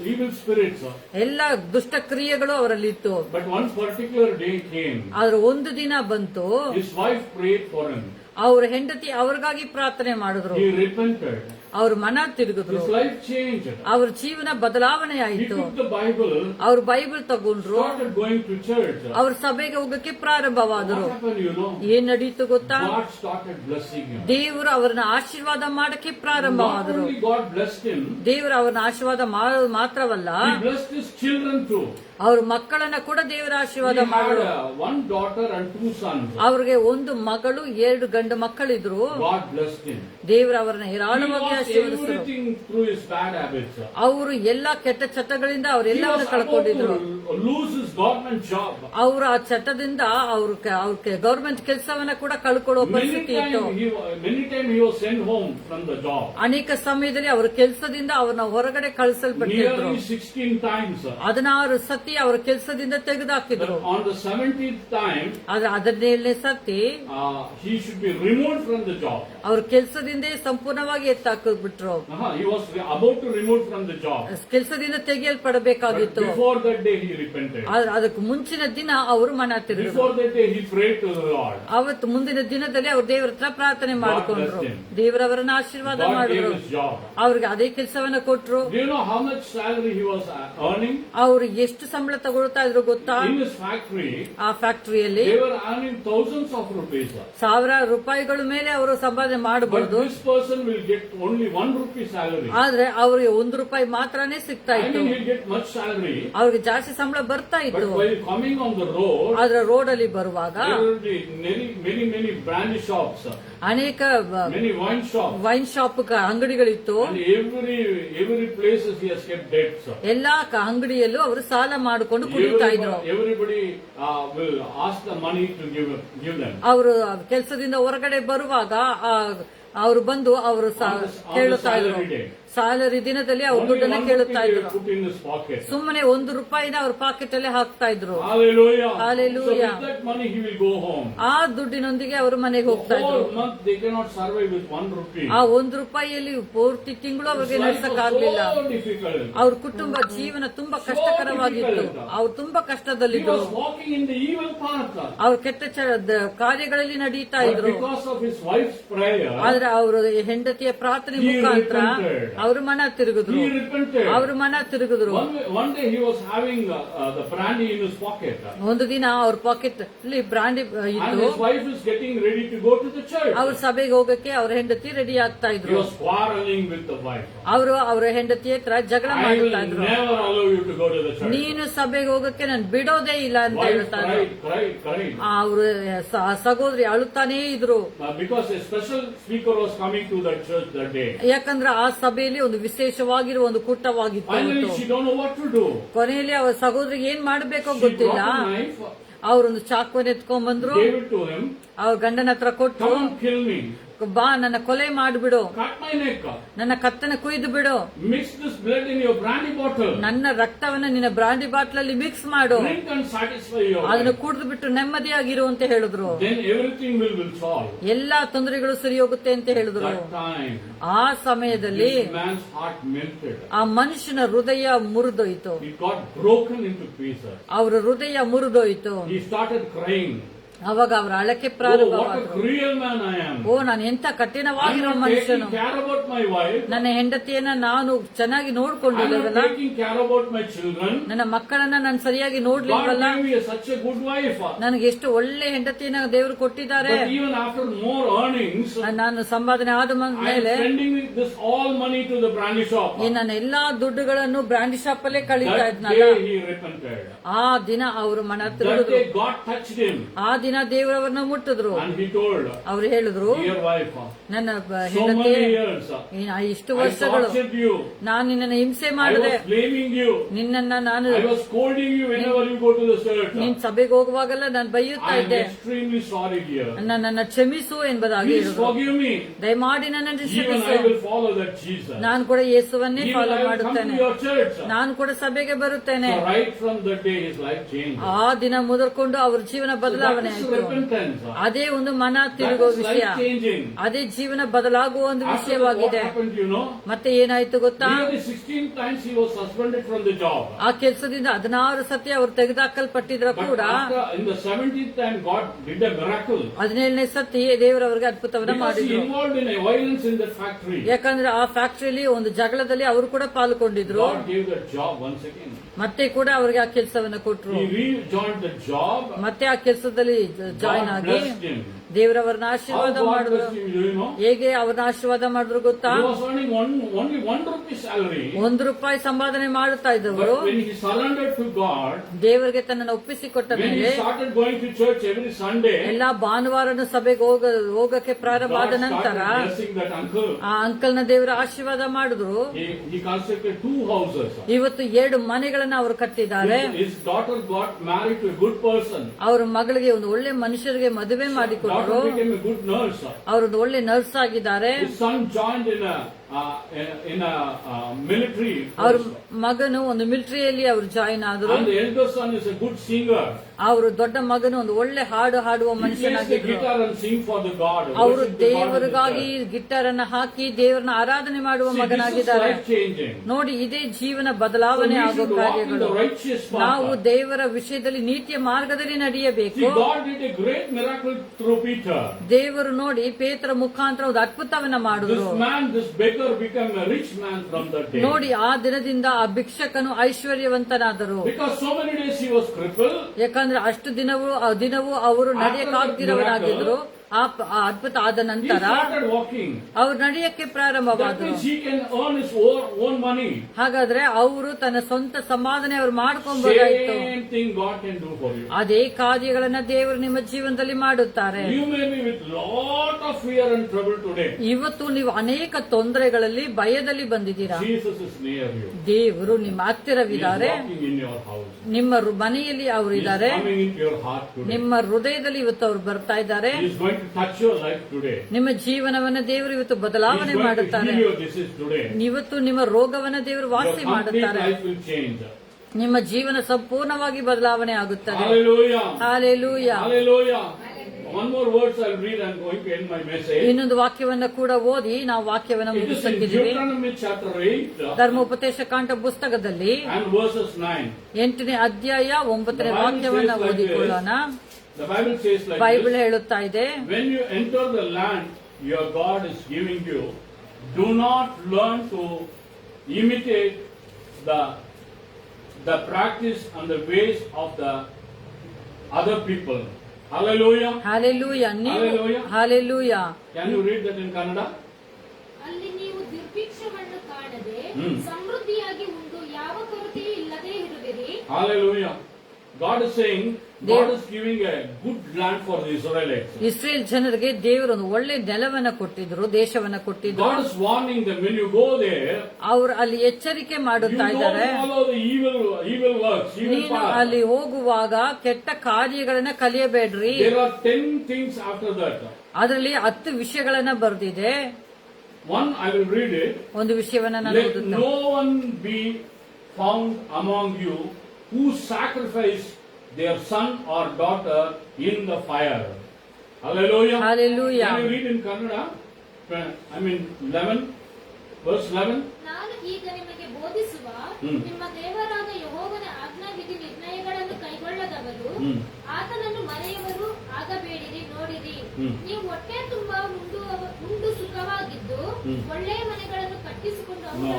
evil spirits. ಎಲ್ಲ ದುಷ್ಟ ಕ್ರಿಯೆಗಳು ಅವರಲ್ಲಿತ್ತು. But one particular day came. ಆದ್ರೆ ಒಂದು ದಿನ ಬಂತು, His wife prayed for him. ಅವ್ರ ಹೆಂಡತಿ ಅವ್ರಿಗಾಗಿ ಪ್ರಾರ್ಥನೆ ಮಾಡಿದ್ರು. He repented. ಅವ್ರ ಮನ ತಿರುಗಿದ್ರು. His life changed. ಅವ್ರ ಜೀವನ ಬದಲಾವಣೆ He ಆಯಿತು. took the Bible, ಅವ್ರ ಬೈಬಲ್ ತಗೊಂಡ್ರು. started going to church. ಅವ್ರ ಸಭೆಗೆ ಹೋಗಕ್ಕೆ ಪ್ರಾರಂಭವಾದರು. What happened, you know? ಏನ್ ನಡೀತು ಗೊತ್ತಾ? God started blessing him. ದೇವರು ಅವರನ್ನ ಆಶೀರ್ವಾದ ಮಾಡಕ್ಕೆ Not ಪ್ರಾರಂಭವಾದರು. only God blessed him, ದೇವರು ಅವರನ್ನ ಆಶೀರ್ವಾದ ಮಾಡೋದು ಮಾತ್ರವಲ್ಲ, He blessed his children too. ಅವ್ರ ಮಕ್ಕಳನ್ನ ಕೂಡ ದೇವರ ಆಶೀರ್ವಾದ He had ಮಾಡು. one daughter and 2 sons. ಅವ್ರಿಗೆ ಒಂದು ಮಗಳು 2 ಗಂಡು ಮಕ್ಕಳಿದ್ರು. God blessed him. ದೇವರ ಅವರನ್ನ He ಹೇರಾಳವಾಗಿ lost ಆಶೀರ್ವದಿಸಿದ್ರು. everything through his bad habits. ಅವರು ಎಲ್ಲಾ ಕೆಟ್ಟ ಚಟಗಳಿಂದ He was ಅವರೆಲ್ಲವನ್ನ about ಕಳ್ಕೊಂಡಿದ್ರು. to lose his government job. ಅವರು ಆ ಚಟದಿಂದ ಅವ್ರ ಗವರ್ಮೆಂಟ್ ಕೆಲಸವನ್ನ ಕೂಡ ಕಳ್ಕೊಳ್ಳೋ ಪರಿಸ್ಥಿತಿ ಇತ್ತು. Many times he was sent home from the job. ಅನೇಕ ಸಮಯದಲ್ಲಿ ಅವರ ಕೆಲಸದಿಂದ ಅವ್ರನ್ನ ಹೊರಗಡೆ ಕಳಿಸಲ್ಪಟ್ಟಿದ್ರು. Nearly 16 times. 16 ಸತಿ ಅವರ ಕೆಲಸದಿಂದ ತೆಗೆದುಹಾಕಿದ್ರು. But on the 17th time, ಆದ್ರೆ 17ನೇ ಸತಿ he should be removed from the job. ಅವ್ರ ಕೆಲಸದಿಂದ ಸಂಪೂರ್ಣವಾಗಿ ಎತ್ತಾಕಿಬಿಟ್ರು. He was about to remove from the job. ಕೆಲಸದಿಂದ But ತೆಗೆಯಲ್ಪಡಬೇಕಾಗಿತ್ತು. before that day he repented. ಆದ್ರೆ ಅದಕ್ಕೆ ಮುಂಚಿನ ದಿನ ಅವರು ಮನ ತಿರುಗಿದ್ರು. Before that day he prayed to the Lord. ಅವತ್ತು ಮುಂದಿನ ದಿನದಲ್ಲಿ ಅವ್ರು ದೇವರ ಹತ್ರ ಪ್ರಾರ್ಥನೆ ಮಾಡಿಕೊಂಡ್ರು. ದೇವರವರನ್ನ ಆಶೀರ್ವಾದ God gave ಮಾಡಿದ್ರು. his job. ಅವ್ರಿಗೆ ಅದೇ ಕೆಲಸವನ್ನ ಕೊಟ್ರು. Do you know how much salary he was earning? ಅವ್ರು ಎಷ್ಟು ಸಂಬಳ ತಗೊಳ್ತಾ ಇದ್ರು ಗೊತ್ತಾ? In his factory, ಆ ಫ್ಯಾಕ್ಟರಿಯಲ್ಲಿ they were earning thousands of rupees. ಸಾವಿರಾರು ರೂಪಾಯಿಗಳ ಮೇಲೆ ಅವರು ಸಂಪಾದನೆ But ಮಾಡಬಹುದು. this person will get only 1 rupee salary. ಆದ್ರೆ ಅವ್ರಿಗೆ 1 ರೂಪಾಯಿ ಮಾತ್ರನೇ ಸಿಗ್ತಾ I ಇತ್ತು. mean, he'll get much salary. ಅವ್ರಿಗೆ ಜಾಸ್ತಿ ಸಂಬಳ ಬರ್ತಾ But ಇತ್ತು. while coming on the road, ಆದ್ರೆ ರೋಡ್ ಅಲ್ಲಿ ಬರುವಾಗ there will be many brandy shops, ಅನೇಕ many wine shops, wine shop ಅಂಗಡಿಗಳಿತ್ತು. and every places he has kept debts. ಎಲ್ಲಾ ಅಂಗಡಿಯಲ್ಲೂ ಅವರು ಸಾಲ ಮಾಡಿಕೊಂಡು ಕುಡಿತಾ ಇದ್ರು. Everybody will ask the money to give them. ಅವರು ಕೆಲಸದಿಂದ ಹೊರಗಡೆ ಬರುವಾಗ ಅವರು ಬಂದು ಅವರು ಕೇಳುತ್ತಾ ಇದ್ರು. ಸ್ಯಾಲರಿ ದಿನದಲ್ಲಿ ಅವ್ರ Only ದುಡ್ಡನ್ನ 1 ಕೇಳುತ್ತಾ rupee they ಇದ್ರು. put in his pocket. ಸುಮ್ಮನೆ 1 ರೂಪಾಯಿನ ಅವ್ರ ಪಾಕೆಟ್ ಅಲ್ಲಿ ಹಾಕ್ತಾ ಇದ್ರು. Hallelujah. Hallelujah. So with that money he will go home. ಆ ದುಡ್ಡಿನೊಂದಿಗೆ ಅವರು ಮನೆಗೆ ಹೋಗ್ತಾ The ಇದ್ರು. whole month they cannot survive with 1 rupee. ಆ 1 ರೂಪಾಯಿಯಲ್ಲಿ ಪೂರ್ತಿ ತಿಂಗಳು ಅವ್ರಿಗೆ His life was ನಡೆಸಕ್ಕಾಗ್ಲಿಲ್ಲ. so difficult. ಅವ್ರ ಕುಟುಂಬ ಜೀವನ ತುಂಬಾ ಕಷ್ಟಕರವಾಗಿತ್ತು. ಅವ್ರು ತುಂಬಾ He ಕಷ್ಟದಲ್ಲಿದ್ರು. was walking in the evil path. ಅವ್ರ ಕೆಟ್ಟ ಕಾರ್ಯಗಳಲ್ಲಿ ನಡೀತಾ But ಇದ್ರು. because of his wife's prayer, ಆದ್ರೆ ಅವರು ಹೆಂಡತಿಯ ಪ್ರಾರ್ಥನೆ He ಮುಖಾಂತರ repented. ಅವರು ಮನ ತಿರುಗಿದ್ರು. he repented. ಅವರು ಮನ ತಿರುಗಿದ್ರು. One day he was having the brandy in his pocket. ಒಂದು ದಿನ ಅವ್ರ ಪಾಕೆಟ್ ಅಲ್ಲಿ ಬ್ರಾಂಡಿ And ಇತ್ತು. his wife is getting ready to go to the church. ಅವ್ರ ಸಭೆಗೆ ಹೋಗಕ್ಕೆ ಅವ್ರ ಹೆಂಡತಿ ರೆಡಿ ಆಗ್ತಾ He ಇದ್ರು. was quarreling with the wife. ಅವರು ಅವ್ರ ಹೆಂಡತಿ ಹತ್ರ ಜಗಳ I will ಮಾಡುತ್ತಾ ಇದ್ರು. never allow you to go to the church. ನೀನು ಸಭೆಗೆ ಹೋಗಕ್ಕೆ ನಾನು ಬಿಡೋದೇ ಇಲ್ಲ ಅಂತ Wife ಹೇಳ್ತಾ ಇದ್ರು. cried. ಅವರು ಸಹೋದರಿ ಅಳುತ್ತಾನೇ ಇದ್ರು. Because a special speaker was coming to that church that day. ಯಾಕಂದ್ರೆ ಆ ಸಭೆಯಲ್ಲಿ ಒಂದು ವಿಶೇಷವಾಗಿರುವ ಒಂದು ಕೂಟವಾಗಿತ್ತು. Finally, she don't know what to do. ಕೊನೆಯಲ್ಲಿ ಅವ್ರ ಸಹೋದರಿಗೆ ಏನ್ ಮಾಡ್ಬೇಕೋ She ಗೊತ್ತಿಲ್ಲ. brought a knife, ಅವ್ರೊಂದು ಚಾಕುವನ್ನ ಎತ್ಕೊಂಡ್ ಬಂದ್ರು. gave it to him. ಅವ್ರ ಗಂಡನ ಹತ್ರ ಕೊಟ್ಟು, Come and kill me. ಬಾ ನನ್ನ ಕೊಲೆ ಮಾಡಿಬಿಡು, Cut my neck. ನನ್ನ ಕತ್ತನ ಕುಯ್ದು ಬಿಡು, Mix this blood in your brandy bottle. ನನ್ನ ರಕ್ತವನ್ನ ನಿನ್ನ ಬ್ರಾಂಡಿ ಬಾಟ್ಲಲ್ಲಿ ಮಿಕ್ಸ್ ಮಾಡು, Drink and satisfy your ಅದನ್ನು life. ಕುಡಿದು ಬಿಟ್ಟು ನೆಮ್ಮದಿಯಾಗಿರು ಅಂತ ಹೇಳಿದ್ರು. Then everything will solve. ಎಲ್ಲಾ ತೊಂದರೆಗಳು ಸರಿ ಹೋಗುತ್ತೆ ಅಂತ ಹೇಳಿದ್ರು. That time, ಆ ಸಮಯದಲ್ಲಿ this man's heart melted. ಆ ಮನುಷ್ಯನ ಹೃದಯ ಮುರಿದೋಯ್ತು. It got broken into pieces. ಅವರ ಹೃದಯ ಮುರಿದೋಯ್ತು. He started crying. ಅವಾಗ ಅವರ ಅಳಕೆ Oh, what a ಪ್ರಾರಂಭವಾದ್ರು. cruel man I am. ಓ, ನಾನು ಎಂತ I'm ಕಠಿಣವಾಗಿರೋ not ಮನುಷ್ಯನು. taking care about my wife. ನನ್ನ ಹೆಂಡತಿಯನ್ನ ನಾನು ಚೆನ್ನಾಗಿ I'm not ನೋಡ್ಕೊಂಡಿಲ್ಲವಲ್ಲ, taking care about my children. ನನ್ನ ಮಕ್ಕಳನ್ನ ನಾನು ಸರಿಯಾಗಿ God ನೋಡ್ಲಿಲ್ವಲ್ಲ, gave me such a good wife. ನನಗೆ ಎಷ್ಟು ಒಳ್ಳೆ ಹೆಂಡತಿಯನ್ನ ದೇವರು ಕೊಟ್ಟಿದ್ದಾರೆ. But even after more earnings, ನಾನು ಸಂಪಾದನೆ ಆದ I'm ಮೇಲೆ spending this all money to the brandy shop. ಈ ನನ್ನ ಎಲ್ಲಾ ದುಡ್ಡುಗಳನ್ನು ಬ್ರಾಂಡಿ ಶಾಪ್ ಅಲ್ಲೇ ಕಳೀತಾ That ಇದ್ನಲ್ಲ. day he repented. ಆ ದಿನ ಅವರು ಮನ That ತಿರುಗಿದ್ರು. day God touched him ಆ ದಿನ ದೇವರವರನ್ನ ಮುಟ್ಟಿದ್ರು. and he told, ಅವ್ರು ಹೇಳಿದ್ರು, dear wife, ನನ್ನ so ಹೆಂಡತಿ, many years ಇಷ್ಟು I ವರ್ಷಗಳು tortured you. ನಾನು ನಿನ್ನನ್ನು ಹಿಂಸೆ I ಮಾಡಿದೆ, was blaming you. ನಿನ್ನನ್ನ ನಾನು I was scolding you whenever you go to the church. ನಿನ್ ಸಭೆಗೆ ಹೋಗುವಾಗೆಲ್ಲ ನಾನು ಬೈಯುತ್ತಾ I am ಇದ್ದೆ. extremely sorry, dear. ನನ್ನ ಕ್ಷಮಿಸು ಎಂಬುದಾಗಿ Please ಹೇಳಿದ್ರು. forgive me. ದಯಮಾಡಿ ನನ್ನನ್ನು Even ಕ್ಷಮಿಸು. I will follow that Jesus. ನಾನು ಕೂಡ ಯೇಸುವನ್ನೇ Even follow I will come ಮಾಡುತ್ತೇನೆ. to your church. ನಾನು ಕೂಡ ಸಭೆಗೆ ಬರುತ್ತೇನೆ. So right from that day his life changed. ಆ ದಿನ ಮೊದಲುಕೊಂಡು ಅವ್ರ ಜೀವನ So ಬದಲಾವಣೆ that is ಆಯಿತು. repentance. ಅದೇ ಒಂದು ಮನ That ತಿರುಗೋ is ವಿಷಯ, life changing. ಅದೇ ಜೀವನ ಬದಲಾಗುವ ಒಂದು After that, what ವಿಷಯವಾಗಿದೆ. happened, you know? ಮತ್ತೆ ಏನಾಯ್ತು ಗೊತ್ತಾ? Nearly 16 times he was suspended from the job. ಆ ಕೆಲಸದಿಂದ 16 ಸತಿ ಅವರು ತೆಗೆದುಹಾಕಲ್ಪಟ್ಟಿದ್ರು But ಕೂಡ after, in the 17th time, God did a miracle. 17ನೇ ಸತಿ ದೇವರವರಿಗೆ ಅದ್ಭುತವನ್ನ Because he ಮಾಡಿದ್ರು. involved in a violence in that factory. ಯಾಕಂದ್ರೆ ಆ ಫ್ಯಾಕ್ಟರಿಯಲ್ಲಿ ಒಂದು ಜಗಳದಲ್ಲಿ ಅವರು ಕೂಡ ಪಾಲ್ಗೊಂಡಿದ್ರು. God gave that job once again. ಮತ್ತೆ ಕೂಡ ಅವರಿಗೆ ಆ ಕೆಲಸವನ್ನ ಕೊಟ್ರು. He rejoined the job. ಮತ್ತೆ ಆ ಕೆಲಸದಲ್ಲಿ ಜಾಯಿನ್ God ಆಗಿ blessed him. ದೇವರವರನ್ನ How ಆಶೀರ್ವಾದ God ಮಾಡಿದ್ರು. blessed him, do you know? ಹೇಗೆ ಅವ್ರನ್ನ ಆಶೀರ್ವಾದ ಮಾಡಿದ್ರು ಗೊತ್ತಾ? He was earning only 1 rupee salary. ₹1 ಸಂಪಾದನೆ ಮಾಡುತ್ತಾ ಇದ್ದವರು But when he surrendered to God, ದೇವರಿಗೆ ತನ್ನನ್ನು ಒಪ್ಪಿಸಿಕೊಟ್ಟ when he ಮೇಲೆ started going to church every Sunday, ಎಲ್ಲಾ ಭಾನುವಾರನು ಸಭೆಗೆ ಹೋಗಕ್ಕೆ ಪ್ರಾರಂಭ God ಆದ ನಂತರ started blessing that uncle. ಆ ಅಂಕಲ್ನ ದೇವರ ಆಶೀರ್ವಾದ ಮಾಡಿದ್ರು. He constructed 2 houses. ಇವತ್ತು 2 ಮನೆಗಳನ್ನ ಅವರು ಕಟ್ಟಿದ್ದಾರೆ. His daughter got married to a good person. ಅವ್ರ ಮಗಳಿಗೆ ಒಂದು ಒಳ್ಳೆ ಮನುಷ್ಯರಿಗೆ ಮದುವೆ ಮಾಡಿಕೊಟ್ರು. Daughter became a good nurse. ಅವರೊಂದು ಒಳ್ಳೆ ನರ್ಸ್ ಆಗಿದ್ದಾರೆ. His son joined in a military ಅವ್ರ force. ಮಗನು ಒಂದು ಮಿಲಿಟರಿಯಲ್ಲಿ ಅವರು ಜಾಯಿನ್ ಆದ್ರು. And the elder son is a good singer. ಅವರು ದೊಡ್ಡ ಮಗನು ಒಂದು ಒಳ್ಳೆ ಹಾಡು ಹಾಡುವ He plays the ಮನುಷ್ಯನಾಗಿದ್ರು. guitar and sing for the God. ಅವರು worship the God in the ದೇವರಿಗಾಗಿ church. Guitar ಅನ್ನ ಹಾಕಿ ದೇವರನ್ನ ಆರಾಧನೆ ಮಾಡುವ See, this is ಮಗನಾಗಿದ್ದಾರೆ. life changing. ನೋಡಿ, ಇದೇ ಜೀವನ ಬದಲಾವಣೆ So we ಆಗೋ should walk in ಕಾರ್ಯಗಳು. the righteous path. ನಾವು ದೇವರ ವಿಷಯದಲ್ಲಿ ನೀತಿಯ ಮಾರ್ಗದಲ್ಲಿ ನಡೆಯಬೇಕು. See, God did a great miracle through Peter. ದೇವರು ನೋಡಿ ಪೇತ್ರ ಮುಖಾಂತರ ಒಂದು ಅದ್ಭುತವನ್ನ ಮಾಡಿದ್ರು. This beggar became a rich man from that day. ನೋಡಿ, ಆ ದಿನದಿಂದ ಆ ಭಿಕ್ಷಕನು ಐಶ್ವರ್ಯವಂತನಾದರು. Because so many days he was crippled. ಯಾಕಂದ್ರೆ ಅಷ್ಟು ದಿನವೂ ಅವರು ನಡೆಯಕ್ಕಾಗ್ತಿರೋನಾಗಿದ್ರು. ಆ ಅದ್ಭುತ ಆದ He ನಂತರ started walking. ಅವ್ರು ನಡೆಯಕ್ಕೆ That ಪ್ರಾರಂಭವಾದರು. means he can earn his own money. ಹಾಗಾದ್ರೆ ಅವರು ತನ್ನ ಸ್ವಂತ ಸಂಪಾದನೆ ಅವ್ರು ಮಾಡ್ಕೊಂಬೋದಾಯ್ತು. Same thing God can do for you. ಅದೇ ಕಾರ್ಯಗಳನ್ನ ದೇವರು ನಿಮ್ಮ ಜೀವನದಲ್ಲಿ ಮಾಡುತ್ತಾರೆ. You may be with lot of fear and trouble today. ಇವತ್ತು ನೀವು ಅನೇಕ ತೊಂದರೆಗಳಲ್ಲಿ ಭಯದಲ್ಲಿ ಬಂದಿದ್ದೀರಾ. Jesus is near you. ದೇವರು ನಿಮ್ಮ He is ಹತ್ತಿರವಿದ್ದಾರೆ. walking in your house. ನಿಮ್ಮ ಮನೆಯಲ್ಲಿ ಅವರು He is ಇದ್ದಾರೆ. coming into your heart today. ನಿಮ್ಮ ಹೃದಯದಲ್ಲಿ ಇವತ್ತು ಅವರು ಬರ್ತಾ ಇದ್ದಾರೆ. He is going to touch your life today. ನಿಮ್ಮ ಜೀವನವನ್ನ ದೇವರು ಇವತ್ತು He is ಬದಲಾವಣೆ going to ಮಾಡುತ್ತಾರೆ. heal your disease today. ಇವತ್ತು ನಿಮ್ಮ ರೋಗವನ್ನ ದೇವರು Your ವಾಸಿ complete ಮಾಡುತ್ತಾರೆ. life will change. ನಿಮ್ಮ ಜೀವನ ಸಂಪೂರ್ಣವಾಗಿ ಬದಲಾವಣೆ ಆಗುತ್ತದೆ. Hallelujah. Hallelujah. Hallelujah. One more words I'll read. I'm going to end my message. ಇನ್ನೊಂದು ವಾಕ್ಯವನ್ನ ಕೂಡ ಓದಿ ನಾವು ವಾಕ್ಯವನ್ನ It is in ಮುಗಿಸಕ್ಕಿದ್ದೀವಿ. Deuteronomy chapter 8 ಧರ್ಮೋಪದೇಶ ಕಾಂಡ ಪುಸ್ತಕದಲ್ಲಿ and verses 9. 8ನೇ ಅಧ್ಯಾಯ 9ನೇ ವಾಕ್ಯವನ್ನ ಓದಿಕೊಳ್ಳೋಣ. The Bible says like Bible this. ಹೇಳುತ್ತಾ ಇದೆ, When you enter the land your God is giving you, do not learn to imitate the practice and the ways of the other people. Hallelujah. Hallelujah. ನೀವು Hallelujah. Hallelujah. Can you read that in Kannada? ಅಲ್ಲಿ ನೀವು ದುರ್ಭಿಕ್ಷವನ್ನು ಕಾಣದೆ ಹ್ಮ್. ಸಮೃದ್ಧಿಯಾಗಿ ಉಂಡು ಯಾವ ಕೊರತೆಯೂ ಇಲ್ಲದೆ ಇರುವಿರಿ. Hallelujah. God is saying, God is giving a good land for the Israelites. Israel ಜನರಿಗೆ ದೇವರು ಒಂದು ಒಳ್ಳೆ ನೆಲವನ್ನ ಕೊಟ್ಟಿದ್ರು, ದೇಶವನ್ನ ಕೊಟ್ಟಿದ್ರು. God is warning them, when you go there, ಅವರು ಅಲ್ಲಿ ಎಚ್ಚರಿಕೆ you ಮಾಡುತ್ತಾ don't ಇದ್ದಾರೆ. follow the evil works, evil ನೀನು path. ಅಲ್ಲಿ ಹೋಗುವಾಗ ಕೆಟ್ಟ ಕಾರ್ಯಗಳನ್ನ ಕಲಿಯಬೇಡ್ರಿ. There are 10 things after that. ಅದರಲ್ಲಿ 10 ವಿಷಯಗಳನ್ನ ಬರೆದಿದೆ. One, I will read it. ಒಂದು ವಿಷಯವನ್ನ ನಾನು Let ಓದುತ್ತೇನೆ. no one be found among you who sacrifice their son or daughter in the fire. Hallelujah. Hallelujah. Can you read in Kannada? 11, verse 11. ನಾನು ಈಗ ನಿಮಗೆ ಬೋಧಿಸುವ ನಿಮ್ಮ ದೇವರಾದ ಯೆಹೋವನ ಆಜ್ಞಾವಿಧಿ ನಿರ್ಣಯಗಳನ್ನು ಕೈಗೊಳ್ಳದವರು ಆತನನ್ನು ಮರೆಯುವರು ಆಗಬೇಡಿರಿ. ನೋಡಿರಿ, ನೀವು ಹೊಟ್ಟೆ ತುಂಬಾ ಉಂಡು ಸುಖವಾಗಿದ್ದು ಒಳ್ಳೆಯ ಮನೆಗಳನ್ನು ಕಟ್ಟಿಸಿಕೊಂಡು No.